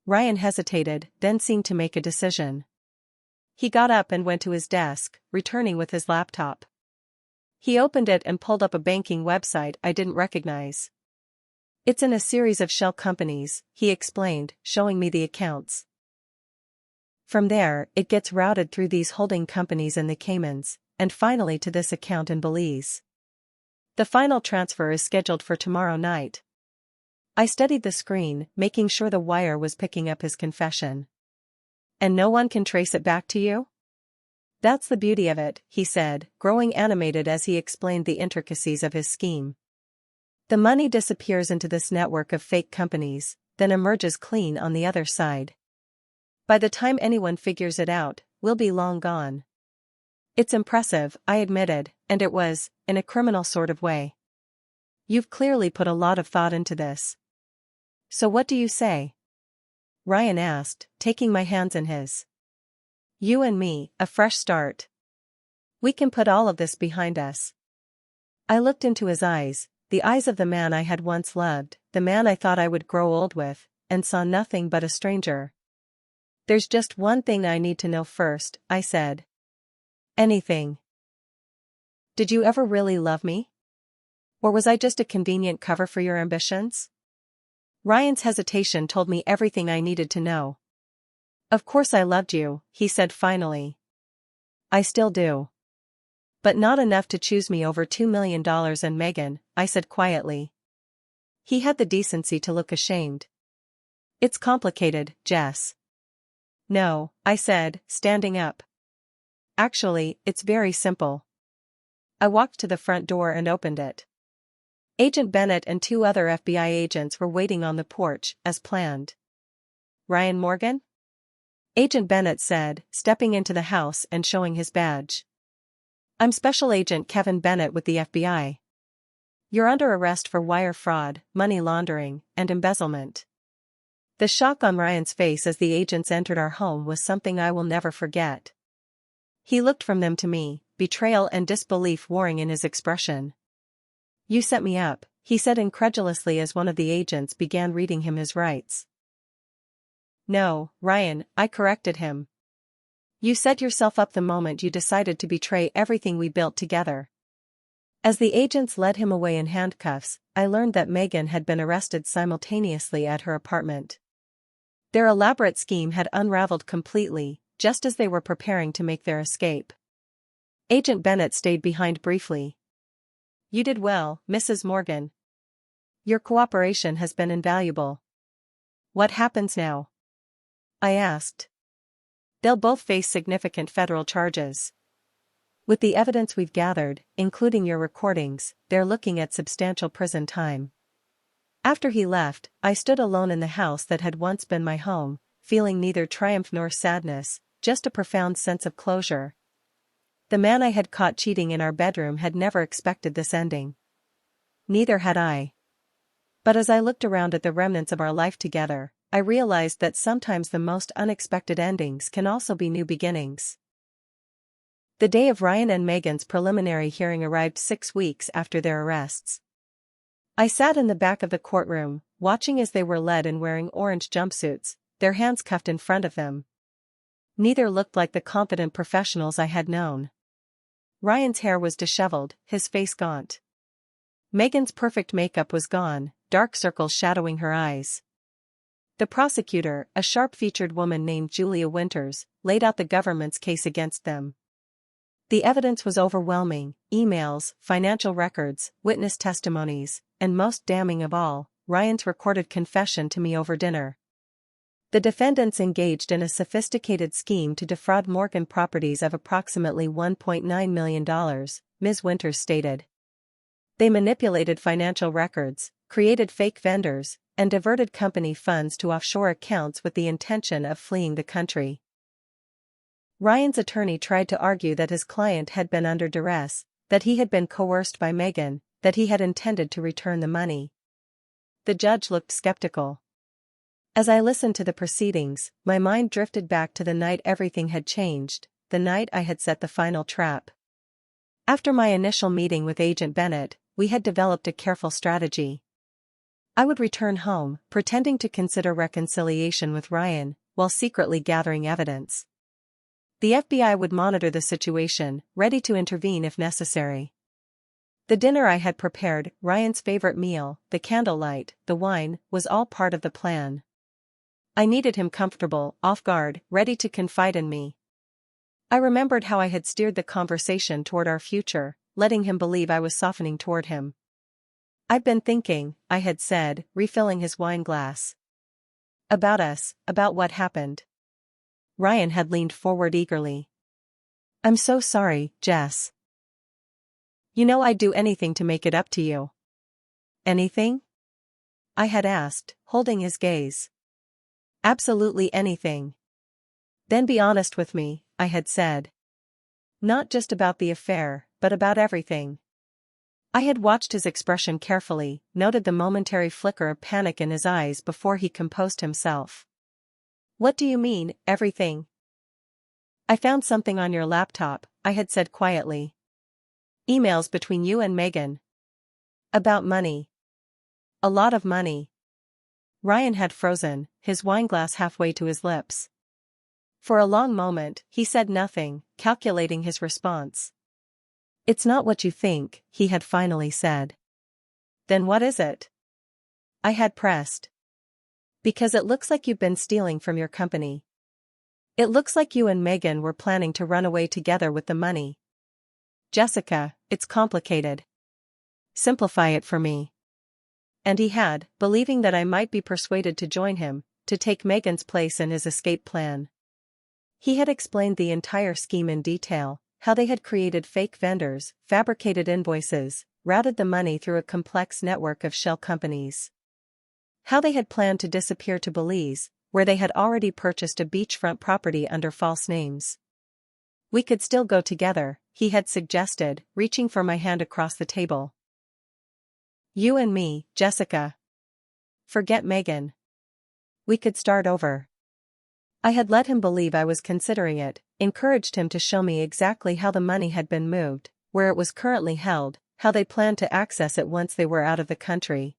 Ryan hesitated, then seemed to make a decision. He got up and went to his desk, returning with his laptop. He opened it and pulled up a banking website I didn't recognize. It's in a series of shell companies, he explained, showing me the accounts. From there, it gets routed through these holding companies in the Caymans, and finally to this account in Belize. The final transfer is scheduled for tomorrow night. I studied the screen, making sure the wire was picking up his confession. And no one can trace it back to you? That's the beauty of it, he said, growing animated as he explained the intricacies of his scheme. The money disappears into this network of fake companies, then emerges clean on the other side. By the time anyone figures it out, we'll be long gone. It's impressive, I admitted, and it was, in a criminal sort of way. You've clearly put a lot of thought into this. So what do you say? Ryan asked, taking my hands in his. You and me, a fresh start. We can put all of this behind us. I looked into his eyes, the eyes of the man I had once loved, the man I thought I would grow old with, and saw nothing but a stranger. There's just one thing I need to know first, I said. Anything. Did you ever really love me? Or was I just a convenient cover for your ambitions? Ryan's hesitation told me everything I needed to know. Of course I loved you, he said finally. I still do. But not enough to choose me over $2 million and Megan, I said quietly. He had the decency to look ashamed. It's complicated, Jess. No, I said, standing up. Actually, it's very simple. I walked to the front door and opened it. Agent Bennett and 2 other FBI agents were waiting on the porch, as planned. Ryan Morgan? Agent Bennett said, stepping into the house and showing his badge. I'm Special Agent Kevin Bennett with the FBI. You're under arrest for wire fraud, money laundering, and embezzlement. The shock on Ryan's face as the agents entered our home was something I will never forget. He looked from them to me, betrayal and disbelief warring in his expression. You set me up, he said incredulously as one of the agents began reading him his rights. No, Ryan, I corrected him. You set yourself up the moment you decided to betray everything we built together. As the agents led him away in handcuffs, I learned that Megan had been arrested simultaneously at her apartment. Their elaborate scheme had unraveled completely, just as they were preparing to make their escape. Agent Bennett stayed behind briefly. "You did well, Mrs. Morgan. Your cooperation has been invaluable. What happens now?" I asked. "They'll both face significant federal charges. With the evidence we've gathered, including your recordings, they're looking at substantial prison time." After he left, I stood alone in the house that had once been my home, feeling neither triumph nor sadness, just a profound sense of closure. The man I had caught cheating in our bedroom had never expected this ending. Neither had I. But as I looked around at the remnants of our life together, I realized that sometimes the most unexpected endings can also be new beginnings. The day of Ryan and Megan's preliminary hearing arrived 6 weeks after their arrests. I sat in the back of the courtroom, watching as they were led in wearing orange jumpsuits, their hands cuffed in front of them. Neither looked like the confident professionals I had known. Ryan's hair was disheveled, his face gaunt. Megan's perfect makeup was gone, dark circles shadowing her eyes. The prosecutor, a sharp-featured woman named Julia Winters, laid out the government's case against them. The evidence was overwhelming: emails, financial records, witness testimonies, and most damning of all, Ryan's recorded confession to me over dinner. The defendants engaged in a sophisticated scheme to defraud Morgan Properties of approximately $1.9 million, Ms. Winters stated. They manipulated financial records, created fake vendors, and diverted company funds to offshore accounts with the intention of fleeing the country. Ryan's attorney tried to argue that his client had been under duress, that he had been coerced by Megan, that he had intended to return the money. The judge looked skeptical. As I listened to the proceedings, my mind drifted back to the night everything had changed, the night I had set the final trap. After my initial meeting with Agent Bennett, we had developed a careful strategy. I would return home, pretending to consider reconciliation with Ryan, while secretly gathering evidence. The FBI would monitor the situation, ready to intervene if necessary. The dinner I had prepared, Ryan's favorite meal, the candlelight, the wine, was all part of the plan. I needed him comfortable, off guard, ready to confide in me. I remembered how I had steered the conversation toward our future, letting him believe I was softening toward him. "I've been thinking," I had said, refilling his wine glass. "About us, about what happened." Ryan had leaned forward eagerly. "I'm so sorry, Jess. You know I'd do anything to make it up to you." "Anything?" I had asked, holding his gaze. "Absolutely anything." "Then be honest with me," I had said. "Not just about the affair, but about everything." I had watched his expression carefully, noted the momentary flicker of panic in his eyes before he composed himself. "What do you mean, everything?" "I found something on your laptop," I had said quietly. "Emails between you and Megan. About money. A lot of money." Ryan had frozen, his wineglass halfway to his lips. For a long moment, he said nothing, calculating his response. "It's not what you think," he had finally said. "Then what is it?" I had pressed. "Because it looks like you've been stealing from your company. It looks like you and Megan were planning to run away together with the money." "Jessica, it's complicated. Simplify it for me." And he had, believing that I might be persuaded to join him, to take Megan's place in his escape plan. He had explained the entire scheme in detail, how they had created fake vendors, fabricated invoices, routed the money through a complex network of shell companies. How they had planned to disappear to Belize, where they had already purchased a beachfront property under false names. "We could still go together," he had suggested, reaching for my hand across the table. "You and me, Jessica. Forget Megan. We could start over." I had let him believe I was considering it, encouraged him to show me exactly how the money had been moved, where it was currently held, how they planned to access it once they were out of the country.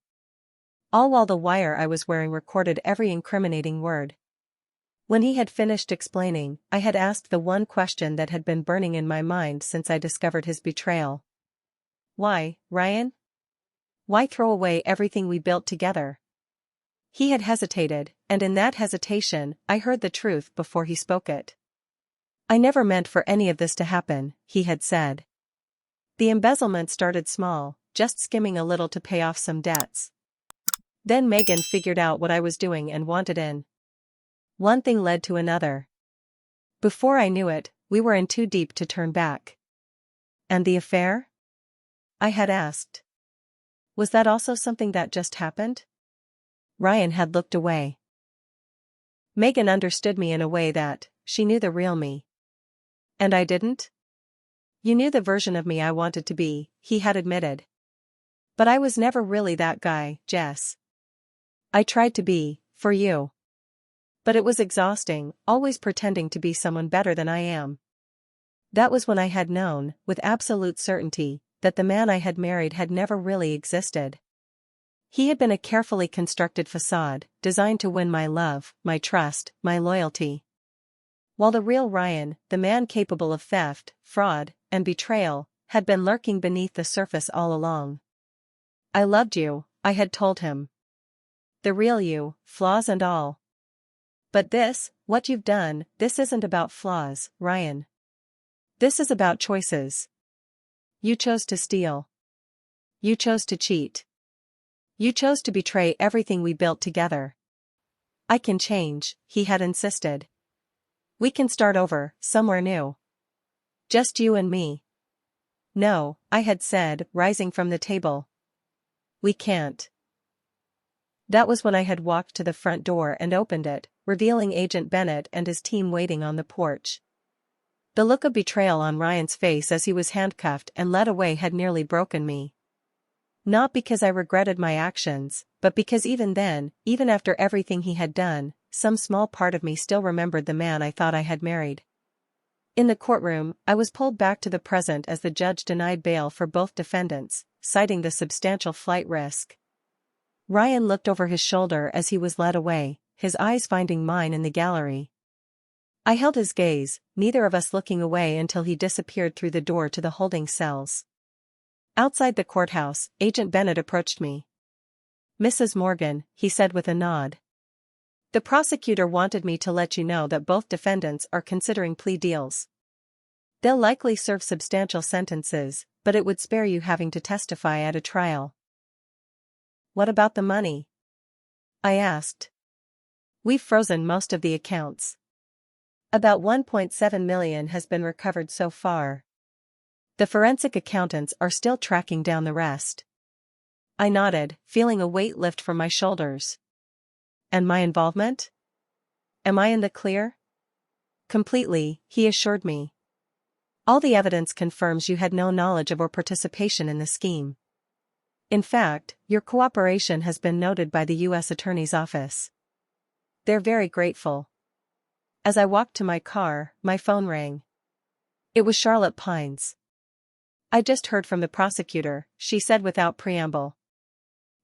All while the wire I was wearing recorded every incriminating word. When he had finished explaining, I had asked the one question that had been burning in my mind since I discovered his betrayal. "Why, Ryan? Why throw away everything we built together?" He had hesitated, and in that hesitation, I heard the truth before he spoke it. "I never meant for any of this to happen," he had said. "The embezzlement started small, just skimming a little to pay off some debts. Then Megan figured out what I was doing and wanted in. One thing led to another. Before I knew it, we were in too deep to turn back." "And the affair?" I had asked. "Was that also something that just happened?" Ryan had looked away. "Megan understood me in a way that, she knew the real me. And I didn't?" "You knew the version of me I wanted to be," he had admitted. "But I was never really that guy, Jess. I tried to be, for you. But it was exhausting, always pretending to be someone better than I am." That was when I had known, with absolute certainty, that the man I had married had never really existed. He had been a carefully constructed facade, designed to win my love, my trust, my loyalty. While the real Ryan, the man capable of theft, fraud, and betrayal, had been lurking beneath the surface all along. "I loved you," I had told him. "The real you, flaws and all. But this, what you've done, this isn't about flaws, Ryan. This is about choices. You chose to steal. You chose to cheat. You chose to betray everything we built together. I can change," he had insisted. "We can start over, somewhere new. Just you and me." "No," I had said, rising from the table. "We can't." That was when I had walked to the front door and opened it, revealing Agent Bennett and his team waiting on the porch. The look of betrayal on Ryan's face as he was handcuffed and led away had nearly broken me. Not because I regretted my actions, but because even then, even after everything he had done, some small part of me still remembered the man I thought I had married. In the courtroom, I was pulled back to the present as the judge denied bail for both defendants, citing the substantial flight risk. Ryan looked over his shoulder as he was led away, his eyes finding mine in the gallery. I held his gaze, neither of us looking away until he disappeared through the door to the holding cells. Outside the courthouse, Agent Bennett approached me. "Mrs. Morgan," he said with a nod. "The prosecutor wanted me to let you know that both defendants are considering plea deals. They'll likely serve substantial sentences, but it would spare you having to testify at a trial." "What about the money?" I asked. "We've frozen most of the accounts. About $1.7 million has been recovered so far. The forensic accountants are still tracking down the rest." I nodded, feeling a weight lift from my shoulders. "And my involvement? Am I in the clear?" "Completely," he assured me. "All the evidence confirms you had no knowledge of or participation in the scheme. In fact, your cooperation has been noted by the U.S. Attorney's Office. They're very grateful." As I walked to my car, my phone rang. It was Charlotte Pines. "I just heard from the prosecutor," she said without preamble.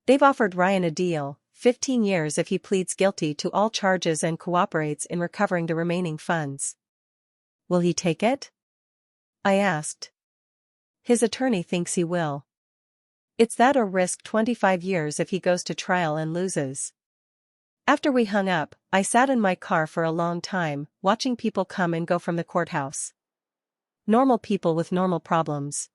"They've offered Ryan a deal, 15 years if he pleads guilty to all charges and cooperates in recovering the remaining funds." "Will he take it?" I asked. "His attorney thinks he will. It's that or risk 25 years if he goes to trial and loses." After we hung up, I sat in my car for a long time, watching people come and go from the courthouse. Normal people with normal problems.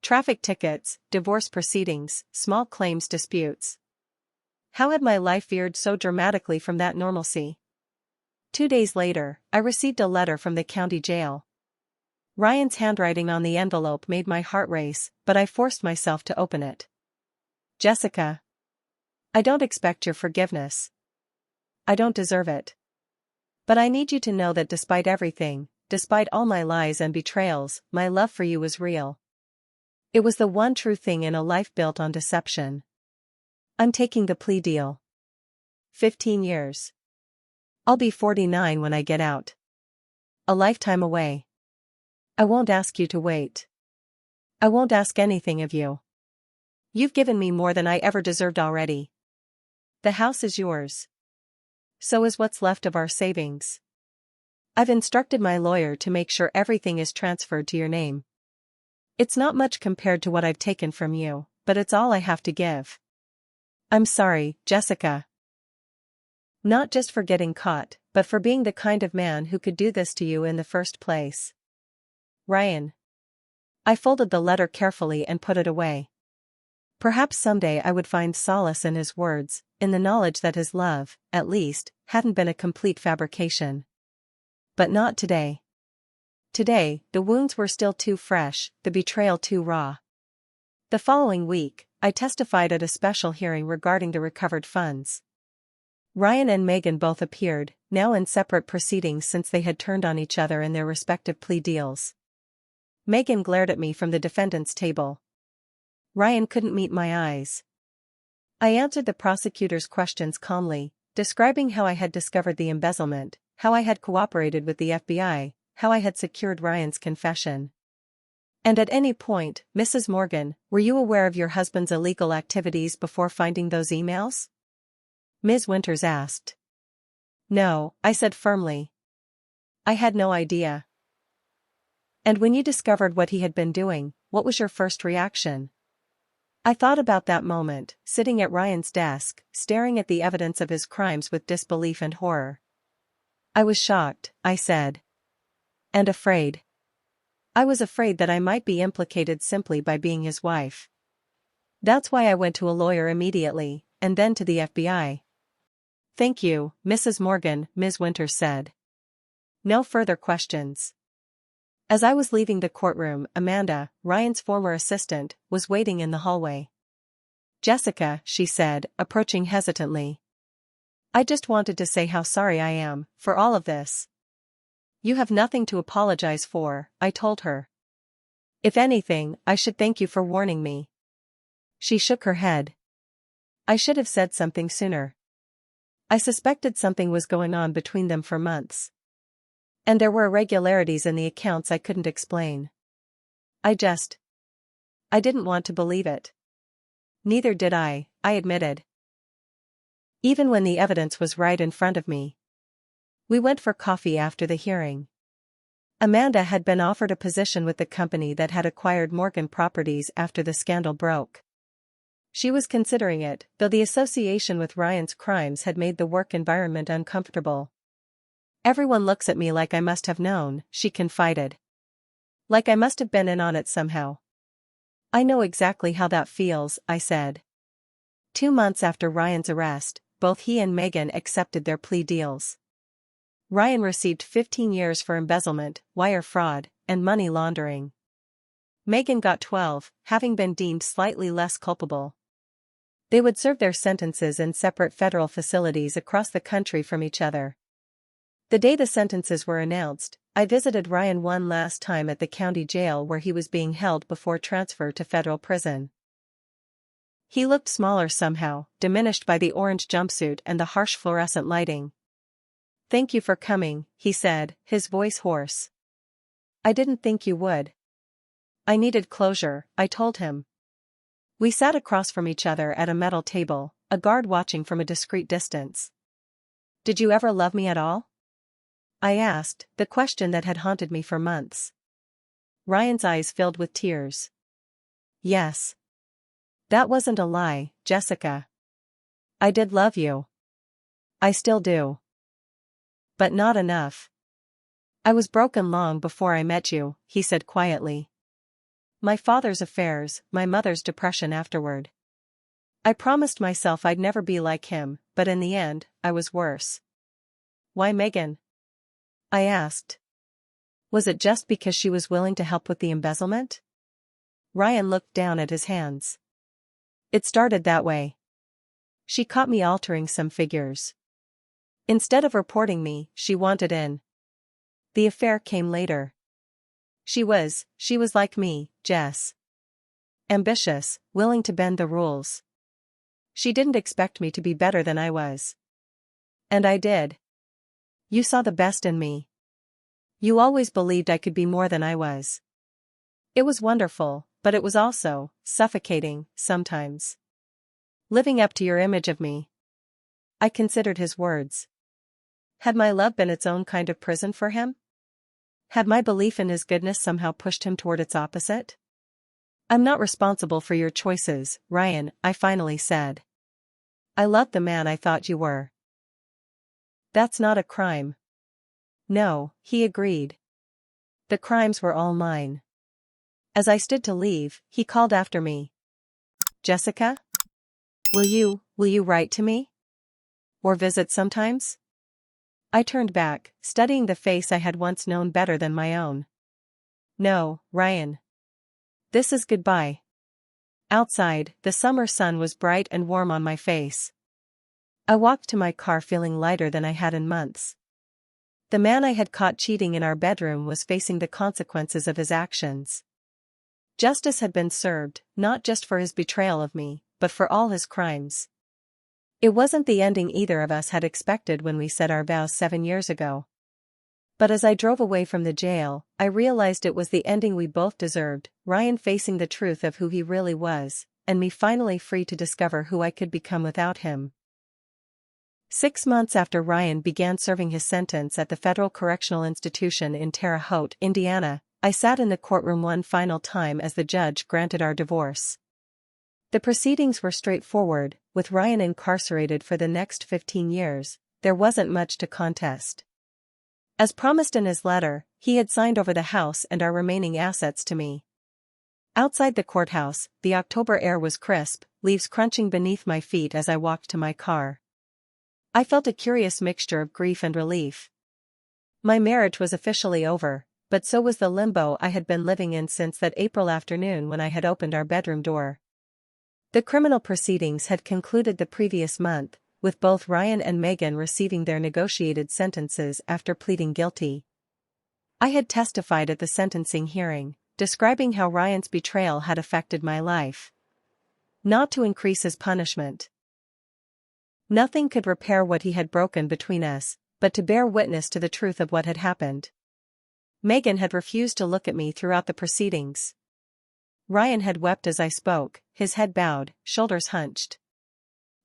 Traffic tickets, divorce proceedings, small claims disputes. How had my life veered so dramatically from that normalcy? 2 days later, I received a letter from the county jail. Ryan's handwriting on the envelope made my heart race, but I forced myself to open it. "Jessica, I don't expect your forgiveness. I don't deserve it. But I need you to know that despite everything, despite all my lies and betrayals, my love for you was real. It was the one true thing in a life built on deception. I'm taking the plea deal. 15 years. I'll be 49 when I get out. A lifetime away. I won't ask you to wait. I won't ask anything of you. You've given me more than I ever deserved already. The house is yours. So is what's left of our savings. I've instructed my lawyer to make sure everything is transferred to your name. It's not much compared to what I've taken from you, but it's all I have to give. I'm sorry, Jessica." Not just for getting caught, but for being the kind of man who could do this to you in the first place. Ryan. I folded the letter carefully and put it away. Perhaps someday I would find solace in his words, in the knowledge that his love, at least, hadn't been a complete fabrication. But not today. Today, the wounds were still too fresh, the betrayal too raw. The following week, I testified at a special hearing regarding the recovered funds. Ryan and Megan both appeared, now in separate proceedings since they had turned on each other in their respective plea deals. Megan glared at me from the defendant's table. Ryan couldn't meet my eyes. I answered the prosecutor's questions calmly, describing how I had discovered the embezzlement, how I had cooperated with the FBI, how I had secured Ryan's confession. And at any point, Mrs. Morgan, were you aware of your husband's illegal activities before finding those emails? Ms. Winters asked. No, I said firmly. I had no idea. And when you discovered what he had been doing, what was your first reaction? I thought about that moment, sitting at Ryan's desk, staring at the evidence of his crimes with disbelief and horror. I was shocked, I said. And afraid. I was afraid that I might be implicated simply by being his wife. That's why I went to a lawyer immediately, and then to the FBI. Thank you, Mrs. Morgan, Ms. Winters said. No further questions. As I was leaving the courtroom, Amanda, Ryan's former assistant, was waiting in the hallway. Jessica, she said, approaching hesitantly. I just wanted to say how sorry I am for all of this. You have nothing to apologize for, I told her. If anything, I should thank you for warning me. She shook her head. I should have said something sooner. I suspected something was going on between them for months. And there were irregularities in the accounts I couldn't explain. I didn't want to believe it. Neither did I admitted. Even when the evidence was right in front of me. We went for coffee after the hearing. Amanda had been offered a position with the company that had acquired Morgan Properties after the scandal broke. She was considering it, though the association with Ryan's crimes had made the work environment uncomfortable. Everyone looks at me like I must have known, she confided. Like I must have been in on it somehow. I know exactly how that feels, I said. 2 months after Ryan's arrest, both he and Megan accepted their plea deals. Ryan received 15 years for embezzlement, wire fraud, and money laundering. Megan got 12, having been deemed slightly less culpable. They would serve their sentences in separate federal facilities across the country from each other. The day the sentences were announced, I visited Ryan one last time at the county jail where he was being held before transfer to federal prison. He looked smaller somehow, diminished by the orange jumpsuit and the harsh fluorescent lighting. Thank you for coming, he said, his voice hoarse. I didn't think you would. I needed closure, I told him. We sat across from each other at a metal table, a guard watching from a discreet distance. Did you ever love me at all? I asked, the question that had haunted me for months. Ryan's eyes filled with tears. Yes. That wasn't a lie, Jessica. I did love you. I still do. But not enough. I was broken long before I met you, he said quietly. My father's affairs, my mother's depression afterward. I promised myself I'd never be like him, but in the end, I was worse. Why Megan? I asked. Was it just because she was willing to help with the embezzlement? Ryan looked down at his hands. It started that way. She caught me altering some figures. Instead of reporting me, she wanted in. The affair came later. She was like me, Jess. Ambitious, willing to bend the rules. She didn't expect me to be better than I was. And I did. You saw the best in me. You always believed I could be more than I was. It was wonderful, but it was also suffocating, sometimes. Living up to your image of me. I considered his words. Had my love been its own kind of prison for him? Had my belief in his goodness somehow pushed him toward its opposite? I'm not responsible for your choices, Ryan, I finally said. I loved the man I thought you were. That's not a crime. No, he agreed. The crimes were all mine. As I stood to leave, he called after me. Jessica? Will you write to me? Or visit sometimes? I turned back, studying the face I had once known better than my own. No, Ryan. This is goodbye. Outside, the summer sun was bright and warm on my face. I walked to my car feeling lighter than I had in months. The man I had caught cheating in our bedroom was facing the consequences of his actions. Justice had been served, not just for his betrayal of me, but for all his crimes. It wasn't the ending either of us had expected when we said our vows 7 years ago. But as I drove away from the jail, I realized it was the ending we both deserved, Ryan facing the truth of who he really was, and me finally free to discover who I could become without him. 6 months after Ryan began serving his sentence at the Federal Correctional Institution in Terre Haute, Indiana, I sat in the courtroom one final time as the judge granted our divorce. The proceedings were straightforward, with Ryan incarcerated for the next 15 years, there wasn't much to contest. As promised in his letter, he had signed over the house and our remaining assets to me. Outside the courthouse, the October air was crisp, leaves crunching beneath my feet as I walked to my car. I felt a curious mixture of grief and relief. My marriage was officially over, but so was the limbo I had been living in since that April afternoon when I had opened our bedroom door. The criminal proceedings had concluded the previous month, with both Ryan and Megan receiving their negotiated sentences after pleading guilty. I had testified at the sentencing hearing, describing how Ryan's betrayal had affected my life. Not to increase his punishment. Nothing could repair what he had broken between us, but to bear witness to the truth of what had happened. Megan had refused to look at me throughout the proceedings. Ryan had wept as I spoke, his head bowed, shoulders hunched.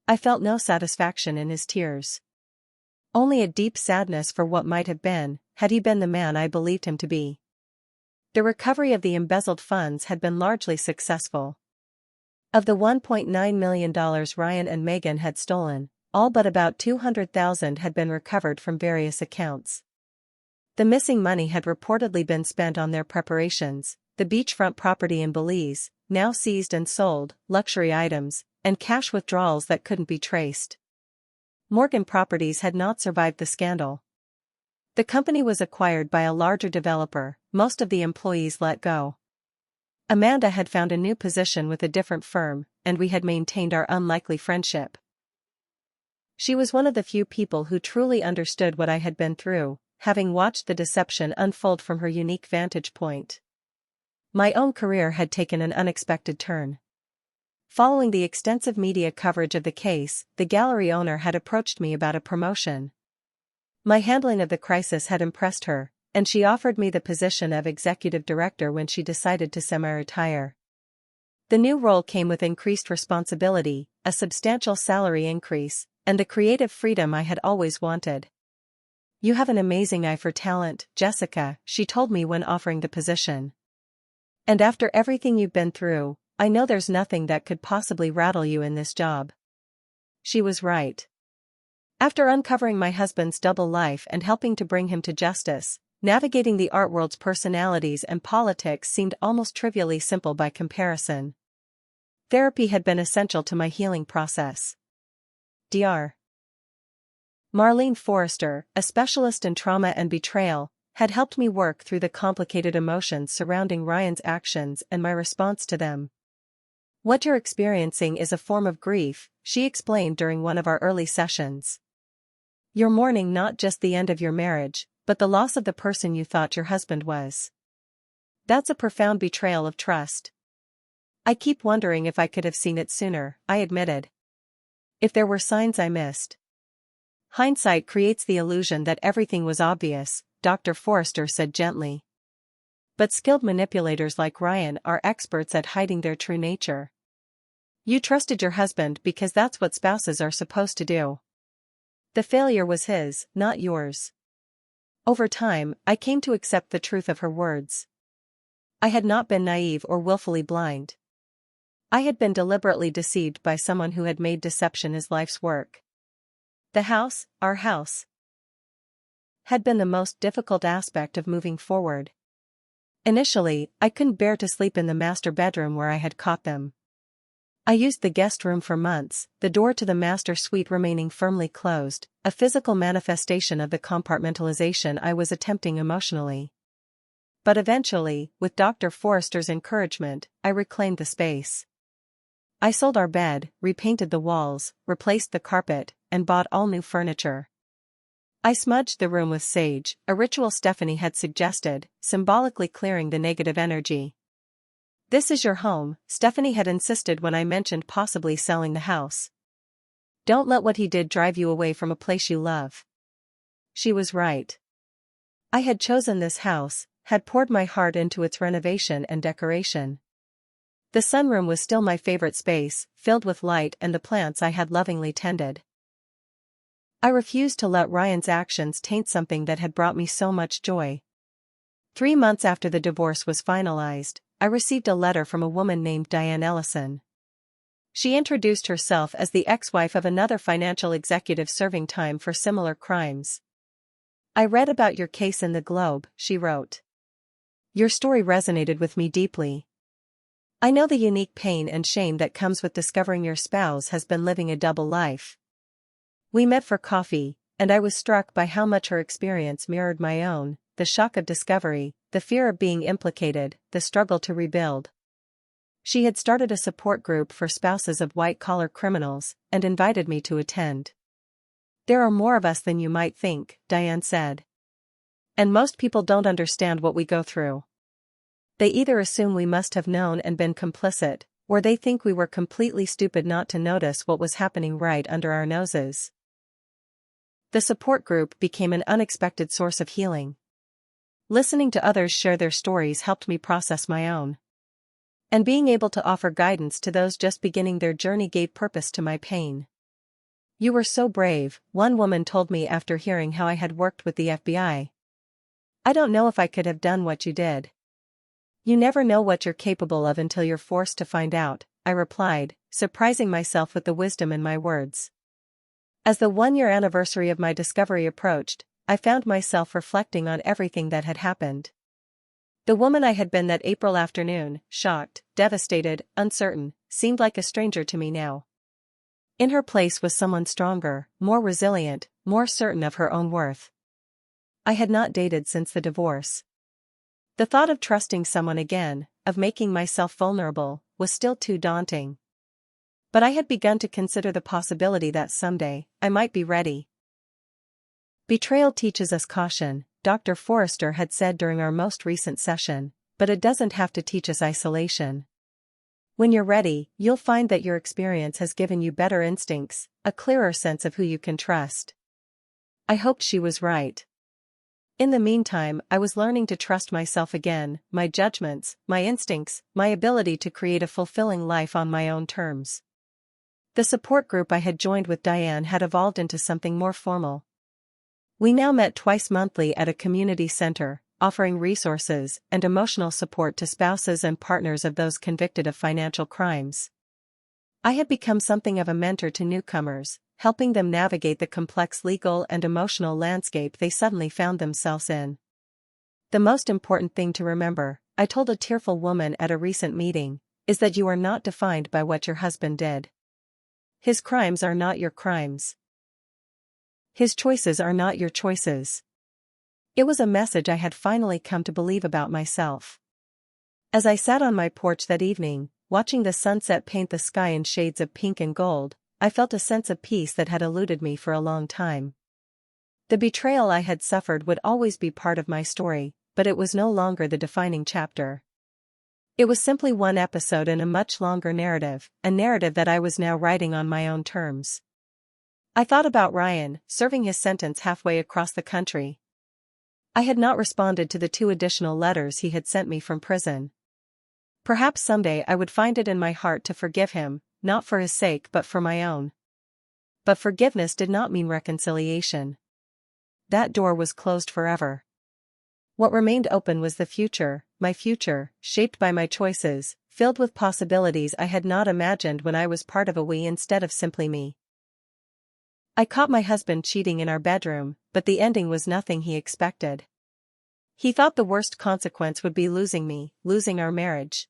I felt no satisfaction in his tears. Only a deep sadness for what might have been, had he been the man I believed him to be. The recovery of the embezzled funds had been largely successful. Of the $1.9 million Ryan and Megan had stolen, all but about $200,000 had been recovered from various accounts. The missing money had reportedly been spent on their preparations, the beachfront property in Belize, now seized and sold, luxury items, and cash withdrawals that couldn't be traced. Morgan Properties had not survived the scandal. The company was acquired by a larger developer, most of the employees let go. Amanda had found a new position with a different firm, and we had maintained our unlikely friendship. She was one of the few people who truly understood what I had been through, having watched the deception unfold from her unique vantage point. My own career had taken an unexpected turn. Following the extensive media coverage of the case, the gallery owner had approached me about a promotion. My handling of the crisis had impressed her, and she offered me the position of executive director when she decided to semi-retire. The new role came with increased responsibility, a substantial salary increase, and the creative freedom I had always wanted. "You have an amazing eye for talent, Jessica," she told me when offering the position. "And after everything you've been through, I know there's nothing that could possibly rattle you in this job." She was right. After uncovering my husband's double life and helping to bring him to justice, navigating the art world's personalities and politics seemed almost trivially simple by comparison. Therapy had been essential to my healing process. Dr. Marlene Forrester, a specialist in trauma and betrayal, had helped me work through the complicated emotions surrounding Ryan's actions and my response to them. "What you're experiencing is a form of grief," she explained during one of our early sessions. "You're mourning not just the end of your marriage, but the loss of the person you thought your husband was. That's a profound betrayal of trust." "I keep wondering if I could have seen it sooner," I admitted. "If there were signs I missed." "Hindsight creates the illusion that everything was obvious," Dr. Forrester said gently. "But skilled manipulators like Ryan are experts at hiding their true nature. You trusted your husband because that's what spouses are supposed to do. The failure was his, not yours." Over time, I came to accept the truth of her words. I had not been naive or willfully blind. I had been deliberately deceived by someone who had made deception his life's work. The house, our house. had been the most difficult aspect of moving forward. Initially, I couldn't bear to sleep in the master bedroom where I had caught them. I used the guest room for months, the door to the master suite remaining firmly closed, a physical manifestation of the compartmentalization I was attempting emotionally. But eventually, with Dr. Forrester's encouragement, I reclaimed the space. I sold our bed, repainted the walls, replaced the carpet, and bought all new furniture. I smudged the room with sage, a ritual Stephanie had suggested, symbolically clearing the negative energy. "This is your home," Stephanie had insisted when I mentioned possibly selling the house. "Don't let what he did drive you away from a place you love." She was right. I had chosen this house, had poured my heart into its renovation and decoration. The sunroom was still my favorite space, filled with light and the plants I had lovingly tended. I refused to let Ryan's actions taint something that had brought me so much joy. 3 months after the divorce was finalized, I received a letter from a woman named Diane Ellison. She introduced herself as the ex-wife of another financial executive serving time for similar crimes. "I read about your case in the Globe," she wrote. "Your story resonated with me deeply. I know the unique pain and shame that comes with discovering your spouse has been living a double life. We met for coffee, and I was struck by how much her experience mirrored my own, the shock of discovery, the fear of being implicated, the struggle to rebuild." She had started a support group for spouses of white-collar criminals, and invited me to attend. "There are more of us than you might think," Diane said. "And most people don't understand what we go through. They either assume we must have known and been complicit, or they think we were completely stupid not to notice what was happening right under our noses." The support group became an unexpected source of healing. Listening to others share their stories helped me process my own. And being able to offer guidance to those just beginning their journey gave purpose to my pain. "You were so brave," one woman told me after hearing how I had worked with the FBI. "I don't know if I could have done what you did." "You never know what you're capable of until you're forced to find out," I replied, surprising myself with the wisdom in my words. As the 1-year anniversary of my discovery approached, I found myself reflecting on everything that had happened. The woman I had been that April afternoon, shocked, devastated, uncertain, seemed like a stranger to me now. In her place was someone stronger, more resilient, more certain of her own worth. I had not dated since the divorce. The thought of trusting someone again, of making myself vulnerable, was still too daunting. But I had begun to consider the possibility that someday, I might be ready. "Betrayal teaches us caution," Dr. Forrester had said during our most recent session, "but it doesn't have to teach us isolation. When you're ready, you'll find that your experience has given you better instincts, a clearer sense of who you can trust." I hoped she was right. In the meantime, I was learning to trust myself again, my judgments, my instincts, my ability to create a fulfilling life on my own terms. The support group I had joined with Diane had evolved into something more formal. We now met twice monthly at a community center, offering resources and emotional support to spouses and partners of those convicted of financial crimes. I had become something of a mentor to newcomers, helping them navigate the complex legal and emotional landscape they suddenly found themselves in. "The most important thing to remember," I told a tearful woman at a recent meeting, "is that you are not defined by what your husband did. His crimes are not your crimes. His choices are not your choices." It was a message I had finally come to believe about myself. As I sat on my porch that evening, watching the sunset paint the sky in shades of pink and gold, I felt a sense of peace that had eluded me for a long time. The betrayal I had suffered would always be part of my story, but it was no longer the defining chapter. It was simply one episode in a much longer narrative, a narrative that I was now writing on my own terms. I thought about Ryan, serving his sentence halfway across the country. I had not responded to the 2 additional letters he had sent me from prison. Perhaps someday I would find it in my heart to forgive him, not for his sake but for my own. But forgiveness did not mean reconciliation. That door was closed forever. What remained open was the future, my future, shaped by my choices, filled with possibilities I had not imagined when I was part of a we instead of simply me. I caught my husband cheating in our bedroom, but the ending was nothing he expected. He thought the worst consequence would be losing me, losing our marriage.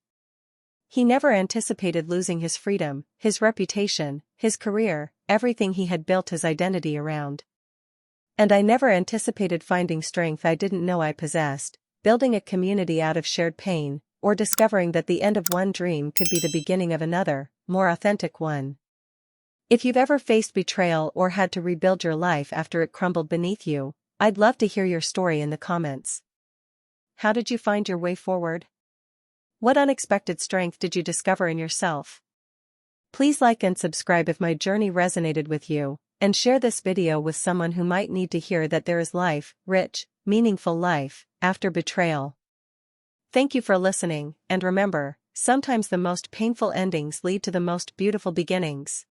He never anticipated losing his freedom, his reputation, his career, everything he had built his identity around. And I never anticipated finding strength I didn't know I possessed, building a community out of shared pain, or discovering that the end of one dream could be the beginning of another, more authentic one. If you've ever faced betrayal or had to rebuild your life after it crumbled beneath you, I'd love to hear your story in the comments. How did you find your way forward? What unexpected strength did you discover in yourself? Please like and subscribe if my journey resonated with you, and share this video with someone who might need to hear that there is life, rich, meaningful life, after betrayal. Thank you for listening, and remember, sometimes the most painful endings lead to the most beautiful beginnings.